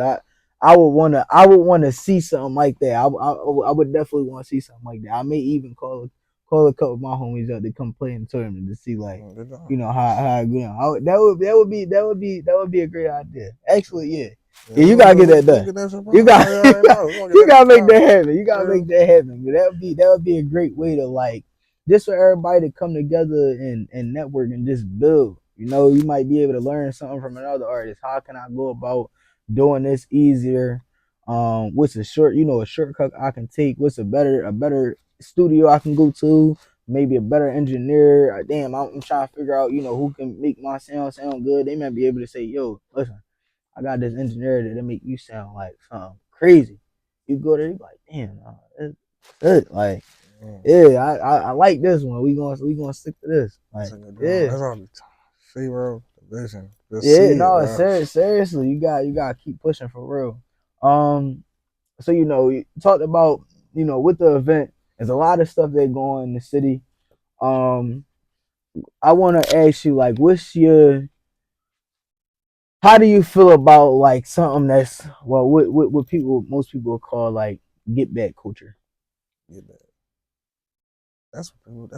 I would want to see something like that. I would definitely want to see something like that. I may even call a couple of my homies up to come play in the tournament to see how that would be a great idea. Actually, yeah. Yeah, you gotta get that done. You gotta make that happen. You gotta make that happen. That would be a great way to just for everybody to come together and network and just build. You might be able to learn something from another artist. How can I go about doing this easier? What's a shortcut I can take? What's a better studio I can go to? maybe a better engineer. Damn, I'm trying to figure out, who can make my sound good. They might be able to say, yo, listen, I got this engineer that'll make you sound like something crazy. You go there, you be like, damn, it's good. Like, yeah, I like this one. We gonna stick to this. Like, yeah, That's all I'm see, bro. The vision. Just yeah. see it, No, bro. seriously, you gotta keep pushing for real. So you talked about with the event, there's a lot of stuff that going in the city. Um, I want to ask you, like, how do you feel about like something that's what most people would call like get back culture? Get back. That's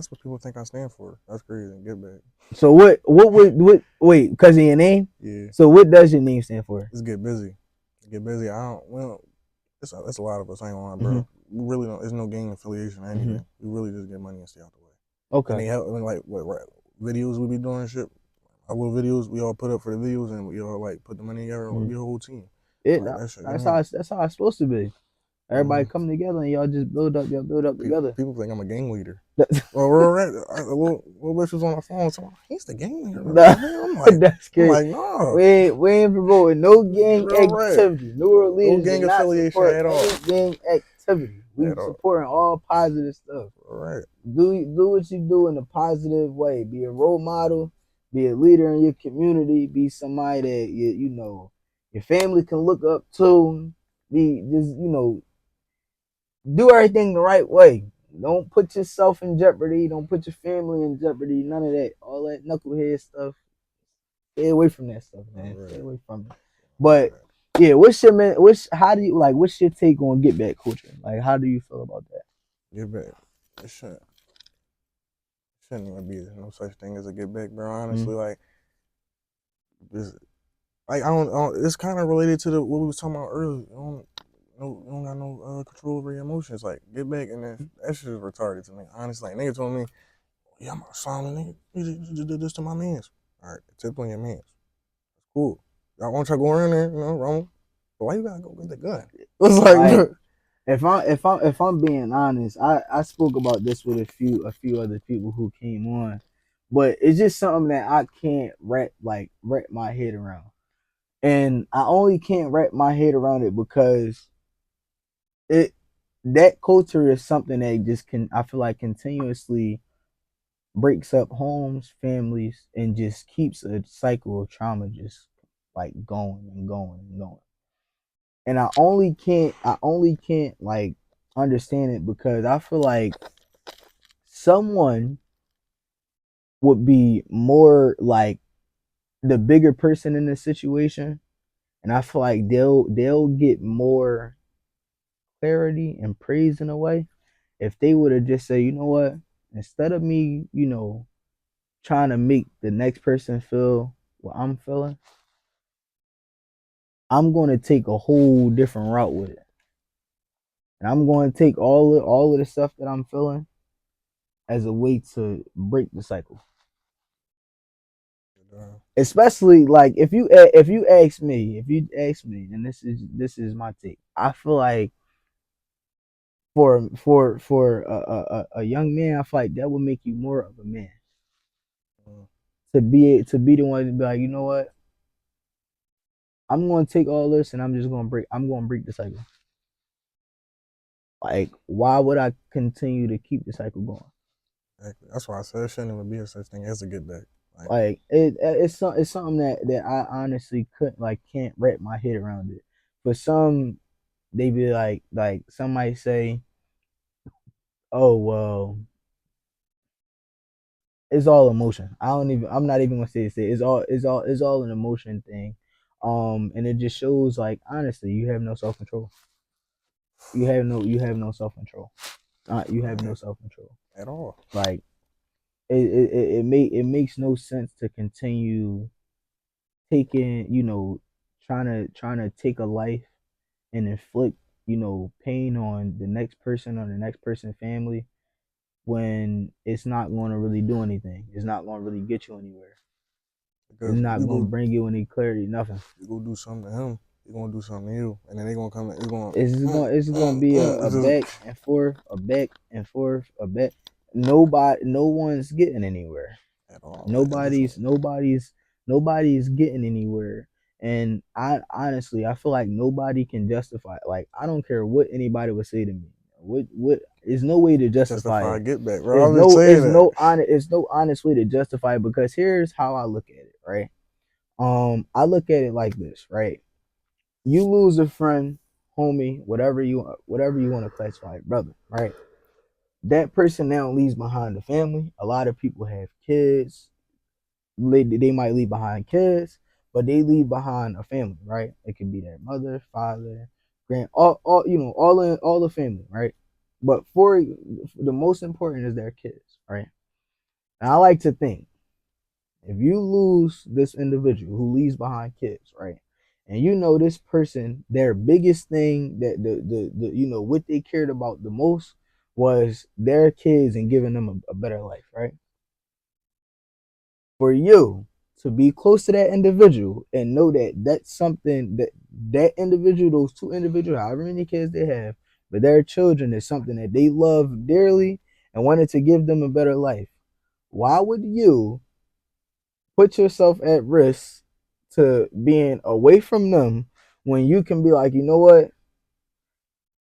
what people think I stand for. That's crazy. Get back. So what wait, because of your name? Yeah. So what does your name stand for? Just get busy. Get busy. I don't. Well, it's a lot of us. I ain't lying, Mm-hmm. bro. We really don't. There's no gang affiliation or anything. Mm-hmm. We really just get money and stay out the way. And Okay. they help. I mean, like what right, videos we be doing and shit. Our little videos we all put up for the videos and we all like put the money together and we be a whole team. Like that shit. You know what That's how it's supposed to be. Everybody come together and y'all just build up together. People think I'm a gang leader. Well, we're right. A little bitch was on the phone. So he's the gang leader. I'm like, that's crazy. I'm like, no. We ain't promoting no gang activity. New Orleans no gang does not affiliation support at all. Gang activity. We supporting all positive stuff. Right. Do what you do in a positive way. Be a role model. Be a leader in your community. Be somebody that your family can look up to. Be just do everything the right way. Don't put yourself in jeopardy. Don't put your family in jeopardy. None of that. All that knucklehead stuff. Stay away from that stuff, man. Right. Stay away from it. But yeah, what's your take on get back culture? Like, how do you feel about that? Get back. It shouldn't even be no such thing as a get back, bro. Honestly, like this, like I don't. It's kind of related to what we was talking about earlier. You don't got no control over your emotions. Like get back, and that shit is retarded to me. Honestly, like, nigga told me, "Yeah, I'm a silent nigga. You did this to my mans. All right, tip on your mans. Cool. I want you to go around there, wrong. But why you gotta go get the gun? It's like if I'm being honest, I spoke about this with a few other people who came on, but it's just something that I can't wrap my head around, and I only can't wrap my head around it because that culture is something that just I feel like continuously breaks up homes, families, and just keeps a cycle of trauma just like going and going and going. And I only can't like understand it because I feel like someone would be more like the bigger person in the situation, and I feel like they'll get more clarity and praise in a way if they would have just say, you know what, instead of me, trying to make the next person feel what I'm feeling, I'm going to take a whole different route with it. And I'm going to take all of the stuff that I'm feeling as a way to break the cycle. Especially like if you ask me, and this is my take. I feel like for a young man, I feel like that would make you more of a man. To be the one to be like, you know what? I'm gonna take all this and I'm gonna break the cycle. Like, why would I continue to keep the cycle going? Exactly. That's why I said it shouldn't even be a such thing as a get back. Like it's something that I honestly can't wrap my head around it. For some, they be like some might say, oh well, it's all emotion. I'm not even gonna say it's all an emotion thing. And it just shows like honestly, you have no self control. You have no self control. You have no self control at all. Like it makes no sense to continue taking trying to take a life and inflict pain on the next person or the next person's family when it's not going to really do anything. It's not going to really get you anywhere. Because it's not going to bring you any clarity, nothing. You go do something to him, he's going to do something to you, and then they're going to come. It's going to be a back and forth, a back and forth, a back. no one's getting anywhere. at all. And it's Nobody's like, nobody's nobody's getting anywhere. And I honestly, I feel like nobody can justify it. Like, I don't care what anybody would say to me. What There's no way to justify justify it. get back, bro. I was just saying that. It's no honest way to justify it, because here's how I look at it, right? I look at it like this, right? You lose a friend, homie, whatever you want to classify it, brother, right? That person now leaves behind a family. A lot of people have kids. They might leave behind kids, but they leave behind a family, right? It could be their mother, father, all all the family, right? But for the most important is their kids, right? And I like to think, if you lose this individual who leaves behind kids, right? And you know this person, their biggest thing, that the what they cared about the most was their kids and giving them a better life, right? For you to be close to that individual and know that that's something that individual, those two individuals, however many kids they have, but their children, is something that they love dearly and wanted to give them a better life. Why would you put yourself at risk to being away from them when you can be like, you know what?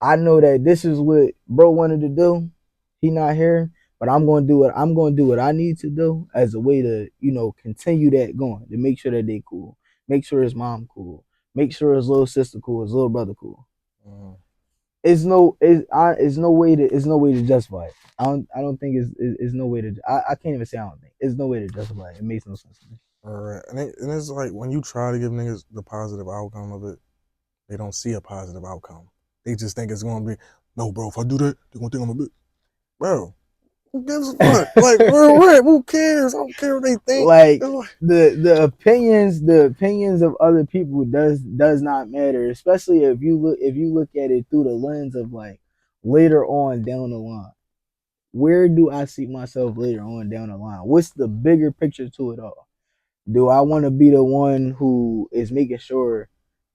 I know that this is what bro wanted to do. He not here, but I'm going to do what I need to do as a way to, continue that going, to make sure that they cool, make sure his mom cool, make sure his little sister cool, his little brother cool. Mm, It's no way to justify it. I don't think it's no way to. I can't even say I don't think. It's no way to justify it. It makes no sense to me. all right. And it's like when you try to give niggas the positive outcome of it, they don't see a positive outcome. They just think it's gonna be, no, bro. If I do that, they're gonna think I'm a bitch, bro. Who gives a fuck? Like, real rap, who cares? I don't care what they think. Like, It's like, the opinions of other people does not matter, especially if you look at it through the lens of, like, later on down the line. Where do I see myself later on down the line? What's the bigger picture to it all? Do I want to be the one who is making sure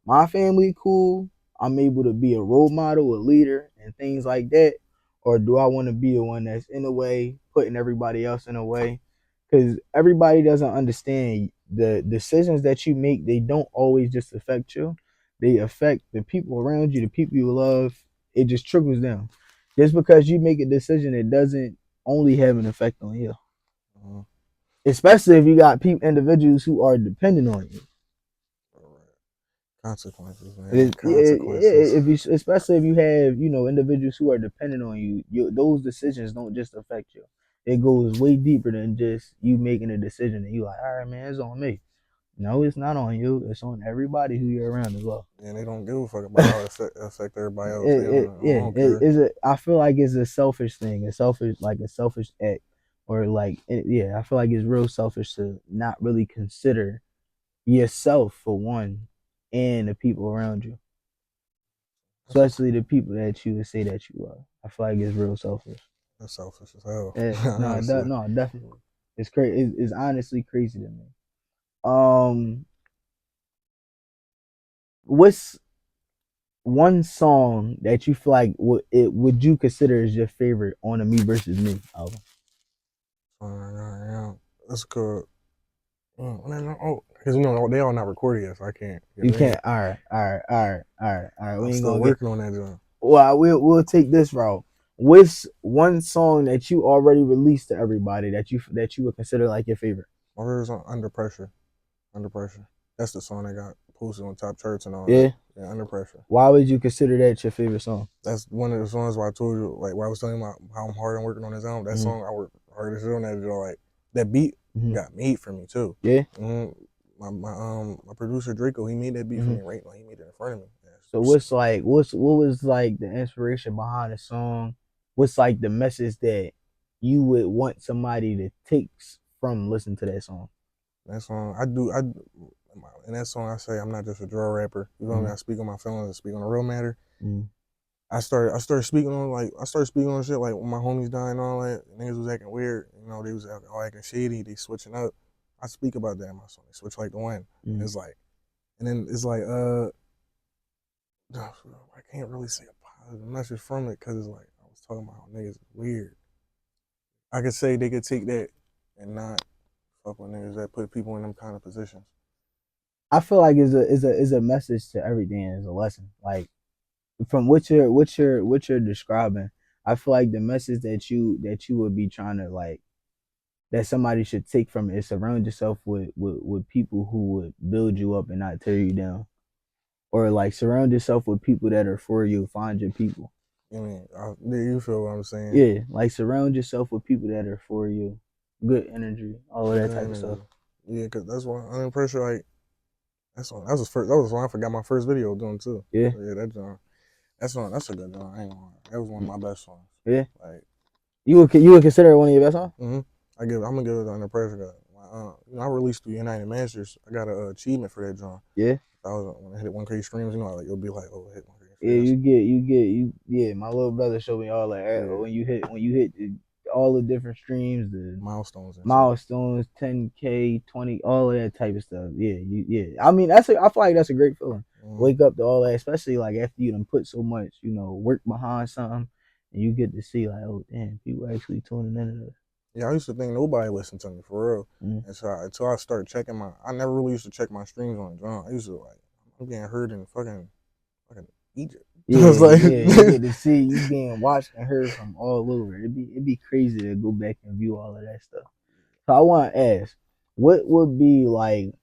my family cool? I'm able to be a role model, a leader, and things like that, or do I want to be the one that's in a way putting everybody else in a way? Because everybody doesn't understand the decisions that you make. They don't always just affect you; they affect the people around you, the people you love. It just trickles down. Just because you make a decision, it doesn't only have an effect on you. mm, Especially if you got individuals who are dependent on you. all right. Consequences, man. It, Consequences. if you, especially if you have, individuals who are dependent on you, those decisions don't just affect you. It goes way deeper than just you making a decision and you like, all right, man, it's on me. No, it's not on you. It's on everybody who you're around as well. And they don't give a fuck about how it affect everybody else. They don't, I Yeah, don't care. I feel like it's a selfish thing, a selfish act, or like, yeah, I feel like it's real selfish to not really consider yourself for one, and the people around you, That's, especially the people that you would say that you love. I feel like it's real selfish. that's selfish as hell, Yeah, honestly. no, definitely. It's crazy. It's honestly crazy to me. Um, what's one song that you feel like would you consider as your favorite on the Me Versus Me album? Yeah. That's good. Oh, because they all not recorded yet, so I can't get You it in. can't. All right, all right, all right, all right, all right. We I'm ain't still gonna get. working on that joint. Well, we'll take this route. What's one song that you already released to everybody that you would consider like your favorite? My favorite song, Under Pressure. Under Pressure. That's the song that got posted on top charts and all that. Yeah. Yeah, Under Pressure. Why would you consider that your favorite song? That's one of the songs where I told you, like, where I was telling you about how I'm hard on working on this album. That Mm-hmm. song, I worked hard as hell on that. Like, that beat Mm-hmm. got made for me, too. Yeah. Mm-hmm. My producer, Draco, he made that beat for Mm-hmm. me right now. He made it in front of me. So Yeah. what was like the inspiration behind the song? What's like the message that you would want somebody to take from listening to that song? That song, in that song, I say I'm not just a drill rapper. You know what I mean? Mm-hmm. I speak on my feelings, I speak on the real matter. Mm-hmm. I started speaking on shit like when my homies died and all that. Niggas was acting weird. They was all acting shady. They switching up. I speak about that in my song. They switch like the wind. Mm-hmm. And then it's like, I can't really say a positive message from it because it's like I was talking about how niggas is weird. I could say they could take that and not fuck with niggas that put people in them kind of positions. I feel like is a message to everything, is a lesson. Like from what you're describing, I feel like the message that you would be trying to like that somebody should take from it is surround yourself with people who would build you up and not tear you down. Or like surround yourself with people that are for you. Find your people. I mean, you feel what I'm saying? Yeah, like surround yourself with people that are for you. Good energy, all of that Good type of energy. stuff. Yeah, cause that's why under pressure. Like that was first. That was when I forgot my first video doing too. Yeah, So yeah, that John. That's a good John. I ain't gonna lie. That was one of my best songs. yeah. Like, You would consider it one of your best songs? mm-hmm. I'm gonna give it under pressure. I released the United Masters. I got an achievement for that John. Yeah. When I hit 1K streams, like you'll be like, oh, I hit 1K Yeah, streams. yeah. My little brother showed me all that. Yeah. When you hit all the different streams, the Milestones and shit. milestones, 10K, 20, all of that type of stuff. Yeah. I mean, I feel like that's a great feeling. Mm-hmm. Wake up to all that, especially like after you done put so much, work behind something, and you get to see like, oh damn, people actually tuning into this. Yeah, I used to think nobody listened to me for real. Mm. And so until I started checking I never really used to check my streams on John. I used to like, I'm getting heard in fucking Egypt. Yeah, I was like, you get to see you being watched and heard from all over. It'd be crazy to go back and view all of that stuff. So I want to ask, what would be like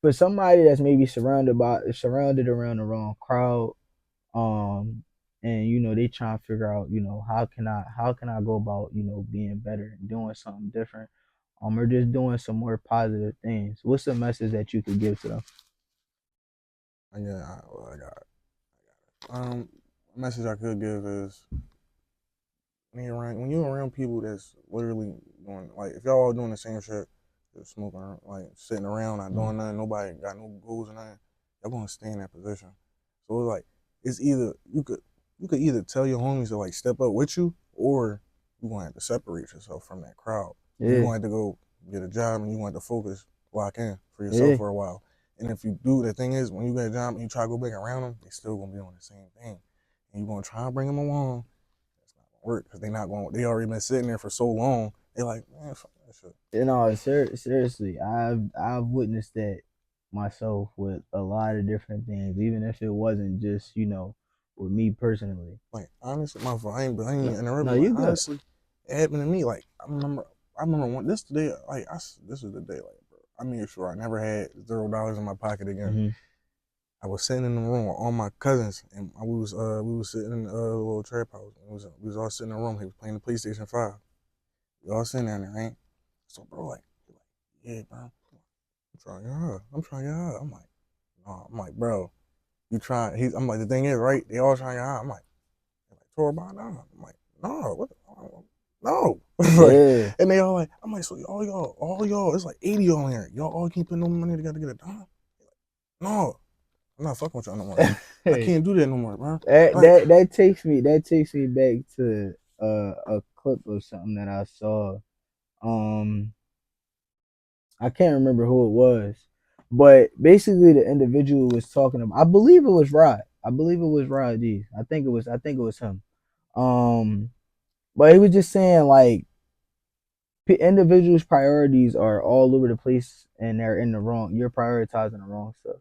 for somebody that's maybe surrounded around the wrong crowd, um, and they trying to figure out, how can I go about, being better and doing something different, or just doing some more positive things. What's the message that you could give to them? I got message I could give is when you're around people that's literally doing like if y'all all doing the same shit, just smoking like sitting around not doing nothing, nobody got no goals or nothing, y'all gonna stay in that position. So it's like it's either you could either tell your homies to like step up with you, or you gonna have to separate yourself from that crowd. And you Yeah, gonna have to go get a job and you gonna have to focus, lock in for yourself yeah, for a while. And if you do, the thing is, when you get a job and you try to go back around them, they still gonna be on the same thing. And you gonna try to bring them along, it's not gonna work because they not going. They already been sitting there for so long. They like, man, fuck that shit. seriously, I've witnessed that myself with a lot of different things, even if it wasn't just with me personally. Like honestly, my fault. I ain't No, no, interrupting. Like you good. honestly, it happened to me. Like I remember one this day. Like this is the day. Like bro, I made sure I never had $0 in my pocket again. Hmm. I was sitting in the room with all my cousins, and we was sitting in a little trap house. We was all sitting in the room. He was playing the PlayStation 5. We all sitting there, right? So bro, like, yeah, bro, I'm trying to get high. I'm trying to get high. I'm like, no, I'm like, bro, you trying? I'm like, the thing is, right? They all trying to get high. I'm like, Tore by now. I'm like, no, what? No. Like, Yeah, and they all like, I'm like, so all y'all, it's like 80 y'all in here. Y'all all keep putting no money together to get a dime. No, I'm not fucking with y'all no more. I hey, can't do that no more, bro. that Like, that that takes me back to a clip of something that I saw. Um, I can't remember who it was, but basically the individual was talking about. I believe it was Rod. I believe it was Rod D. I think it was him. Um, but he was just saying like individuals' priorities are all over the place and they're in the wrong. You're prioritizing the wrong stuff.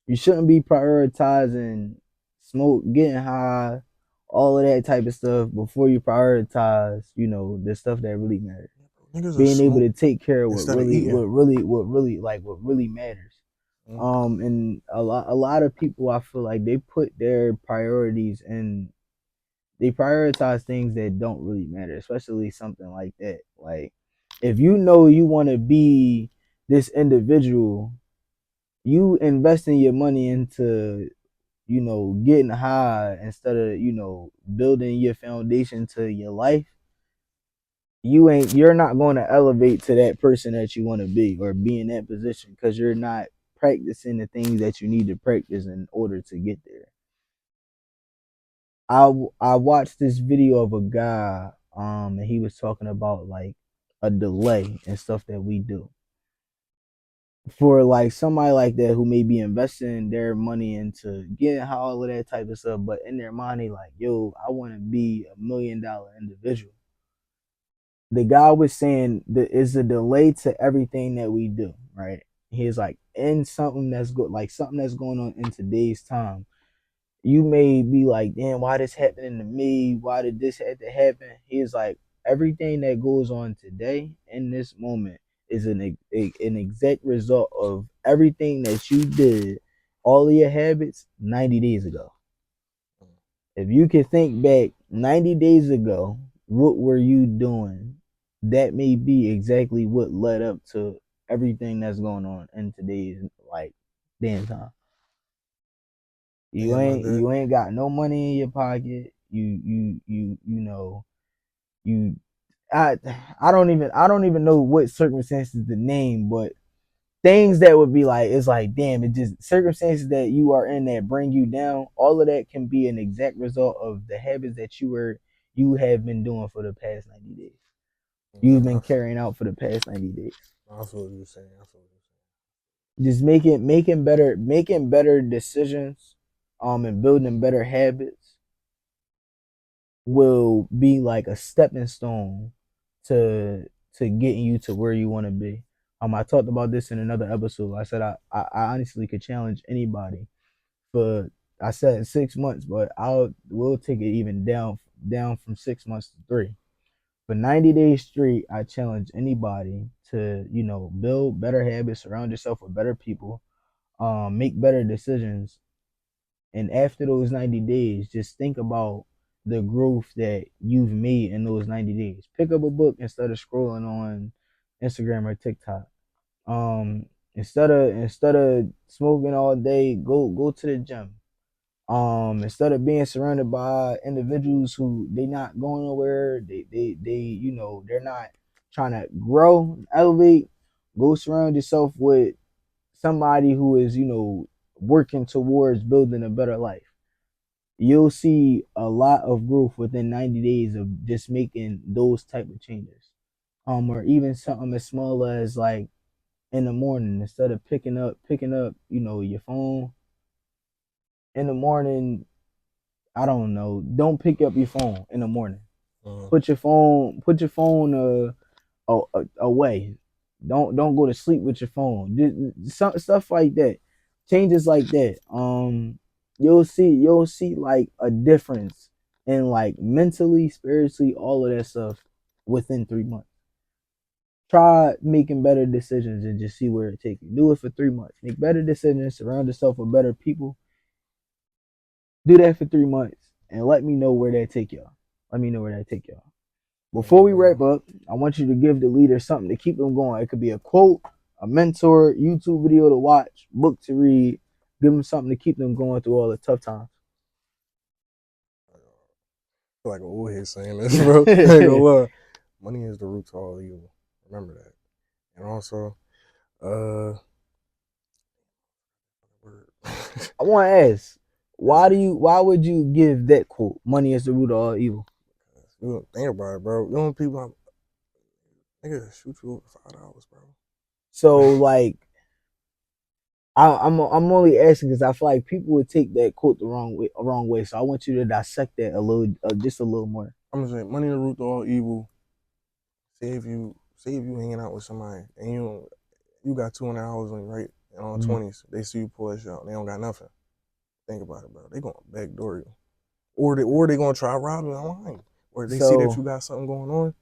You shouldn't be prioritizing smoke, getting high, all of that type of stuff before you prioritize, the stuff that really matters. niggas will Being able smoke to take care of what instead of really, eating. what really matters. Mm. And a lot of people, I feel like they put their priorities and they prioritize things that don't really matter, especially something like that. Like, if you know you want to be this individual, you investing your money into getting high instead of building your foundation to your life. You're not going to elevate to that person that you want to be or be in that position because you're not practicing the things that you need to practice in order to get there. I watched this video of a guy, and he was talking about like a delay and stuff that we do for like somebody like that who may be investing their money into getting how all of that type of stuff, but in their mind they like, yo, I want to be $1 million individual. the guy was saying that is a delay to everything that we do, right? He's like, in something that's good, like something that's going on in today's time, you may be like, damn, why this happening to me? Why did this have to happen? He's like, everything that goes on today in this moment is an exact result of everything that you did, all of your habits 90 days ago. If you can think back 90 days ago, what were you doing? That may be exactly what led up to everything that's going on in today's like damn time. You Damn, I ain't did. you ain't got no money in your pocket. You know you I I don't even know what circumstances to name, but things that would be like it's like damn, it just circumstances that you are in that bring you down. All of that can be an exact result of the habits that you have been doing for the past 90 days. You've been carrying out for the past 90 days. I feel what you're saying. I feel what Just making better decisions, and building better habits will be like a stepping stone to getting you to where you want to be. I talked about this in another episode. I said I honestly could challenge anybody for I said 6 months, but we'll take it even down from 6 months to three. For 90 days straight, I challenge anybody to, build better habits, surround yourself with better people, make better decisions. And after those 90 days, just think about the growth that you've made in those 90 days. Pick up a book instead of scrolling on Instagram or TikTok. Instead of smoking all day, go to the gym. Instead of being surrounded by individuals who they not going nowhere, they they're not trying to grow, elevate. Go surround yourself with somebody who is working towards building a better life. You'll see a lot of growth within 90 days of just making those type of changes. Or even something as small as like in the morning, instead of picking up your phone in the morning. I don't know. Don't pick up your phone in the morning. you're Put your phone away. Don't go to sleep with your phone. Some stuff like that. Changes like that. You'll see like a difference in like mentally, spiritually, all of that stuff within 3 months. Try making better decisions and just see where it takes you. Do it for 3 months. Make better decisions. Surround yourself with better people. Do that for 3 months and let me know where that take y'all. Let me know where that take y'all. Before we wrap bro. up, I want you to give the leader something to keep them going. It could be a quote, a mentor, YouTube video to watch, book to read. Give them something to keep them going through all the tough times. I feel like an old head saying this, bro. I ain't gonna lie. Money is the root to all evil. Remember that. And also, uh, I want to ask, why would you give that quote? Money is the root of all evil. you don't think about it, bro. You know people, nigga, shoot you over $5, bro. So like, I'm only asking because I feel like people would take that quote the wrong way. So I want you to dissect that a little, just a little more. I'm gonna say money is the root to all evil. Say if you hanging out with somebody and you got $200 on you, right? And on Mm-hmm. 20s, they see you pull that shit out, they don't got nothing. Think about it, bro. They gonna backdoor you, or they gonna try to rob you online, or they see that So you got something going on.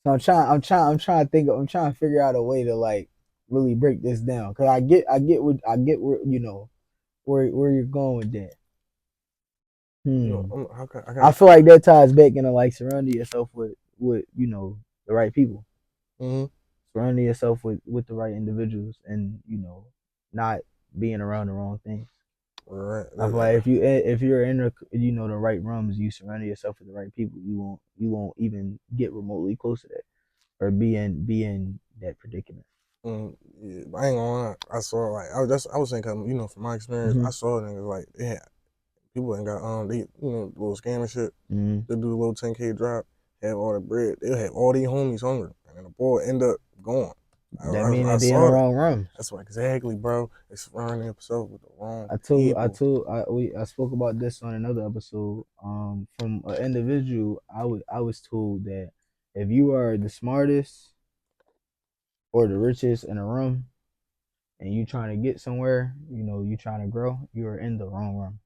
So I'm trying to think. I'm trying to figure out a way to like really break this down because I get where where you're going with that. You know, Hmm. how can I I got? feel like that ties back into like surrounding yourself with the right people, Mm-hmm. surrounding yourself with the right individuals, and not being around the wrong things. Right. I feel like if you're in the right rooms, you surround yourself with the right people, you won't even get remotely close to that or be in that predicament. Yeah, but I ain't gonna lie. I saw like I was saying, 'cause, from my experience, Mm-hmm. I saw niggas like people ain't got they little scam and shit. Mm-hmm. They do the little 10K drop, have all the bread. They'll have all these homies hungry, and then the boy end up going. That mean I that they in the saw it. wrong rooms. That's what exactly, bro. They surrounding themselves with the wrong I people. told I spoke about this on another episode. From an individual, I was told that If you are the smartest or the richest in a room and you trying to get somewhere, you trying to grow, you are in the wrong room.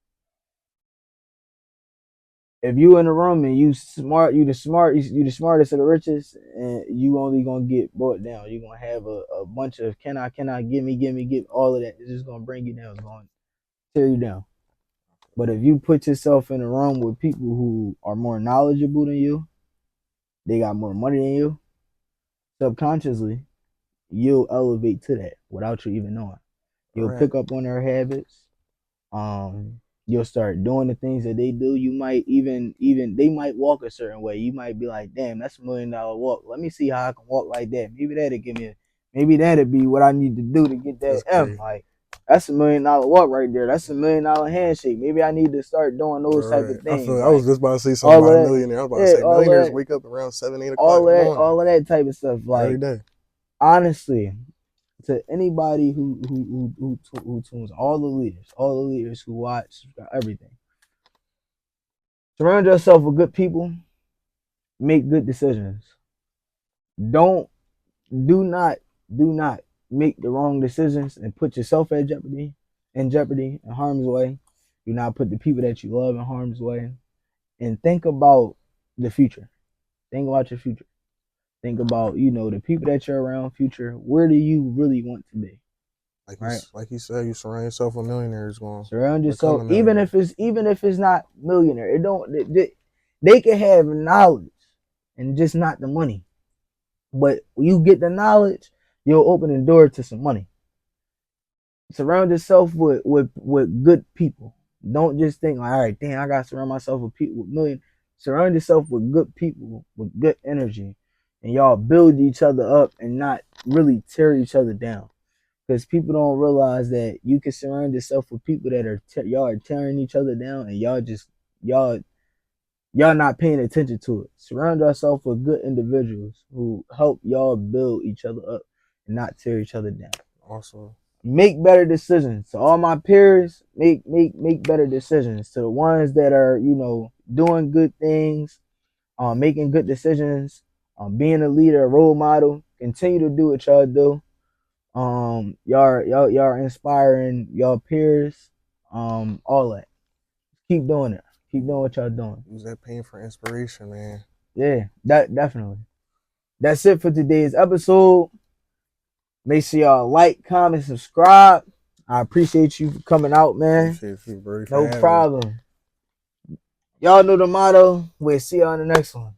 If you in a room and you the smartest of the richest, and you only gonna get brought down. You gonna have a bunch of can I, give me, all of that. It's just gonna bring you down. It's gonna tear you down. But if you put yourself in a room with people who are more knowledgeable than you, they got more money than you, subconsciously, you'll elevate to that without you even knowing. You'll Right. pick up on their habits. Um, you'll start doing the things that they do. You might even they might walk a certain way. You might be like, damn, that's $1 million walk. Let me see how I can walk like that. Maybe that'd be what I need to do to get that That's M. crazy. Like that's $1 million walk right there. That's $1 million handshake. Maybe I need to start doing those type Right. of I feel things. I was Like just about to say something all of about a that, millionaire. I was about to yeah, say millionaires wake up around 7, 8 o'clock in the morning all of that type of stuff. every Like day. honestly, to anybody who tunes, all the leaders who watch everything. Surround yourself with good people. Make good decisions. Don't do not do not make the wrong decisions and put yourself at jeopardy, in harm's way. Do not put the people that you love in harm's way. And think about the future. Think about your future. Think about the people that you're around. Future. Where do you really want to be? Right. Like you said, you surround yourself with millionaires, going to Surround become yourself. a Even millionaire. if it's not millionaire, it don't. They can have knowledge and just not the money. But when you get the knowledge, you'll open the door to some money. Surround yourself with good people. Don't just think like, all right, damn, I gotta surround myself with people with million. Surround yourself with good people with good energy, and y'all build each other up and not really tear each other down. Because people don't realize that you can surround yourself with people that y'all are tearing each other down, and y'all y'all not paying attention to it. Surround yourself with good individuals who help y'all build each other up and not tear each other down. Also, Make better decisions. To all my peers, make better decisions. To the ones that are, doing good things, making good decisions, being a leader, a role model, continue to do what y'all do. Y'all are inspiring y'all peers. All that. Keep doing it. Keep doing what y'all doing. use that pain for inspiration, man. Yeah, that definitely. That's it for today's episode. Make sure y'all like, comment, subscribe. I appreciate you for coming out, man. Appreciate you, Birdie, for No having me. problem. Y'all know the motto. We'll see y'all on the next one.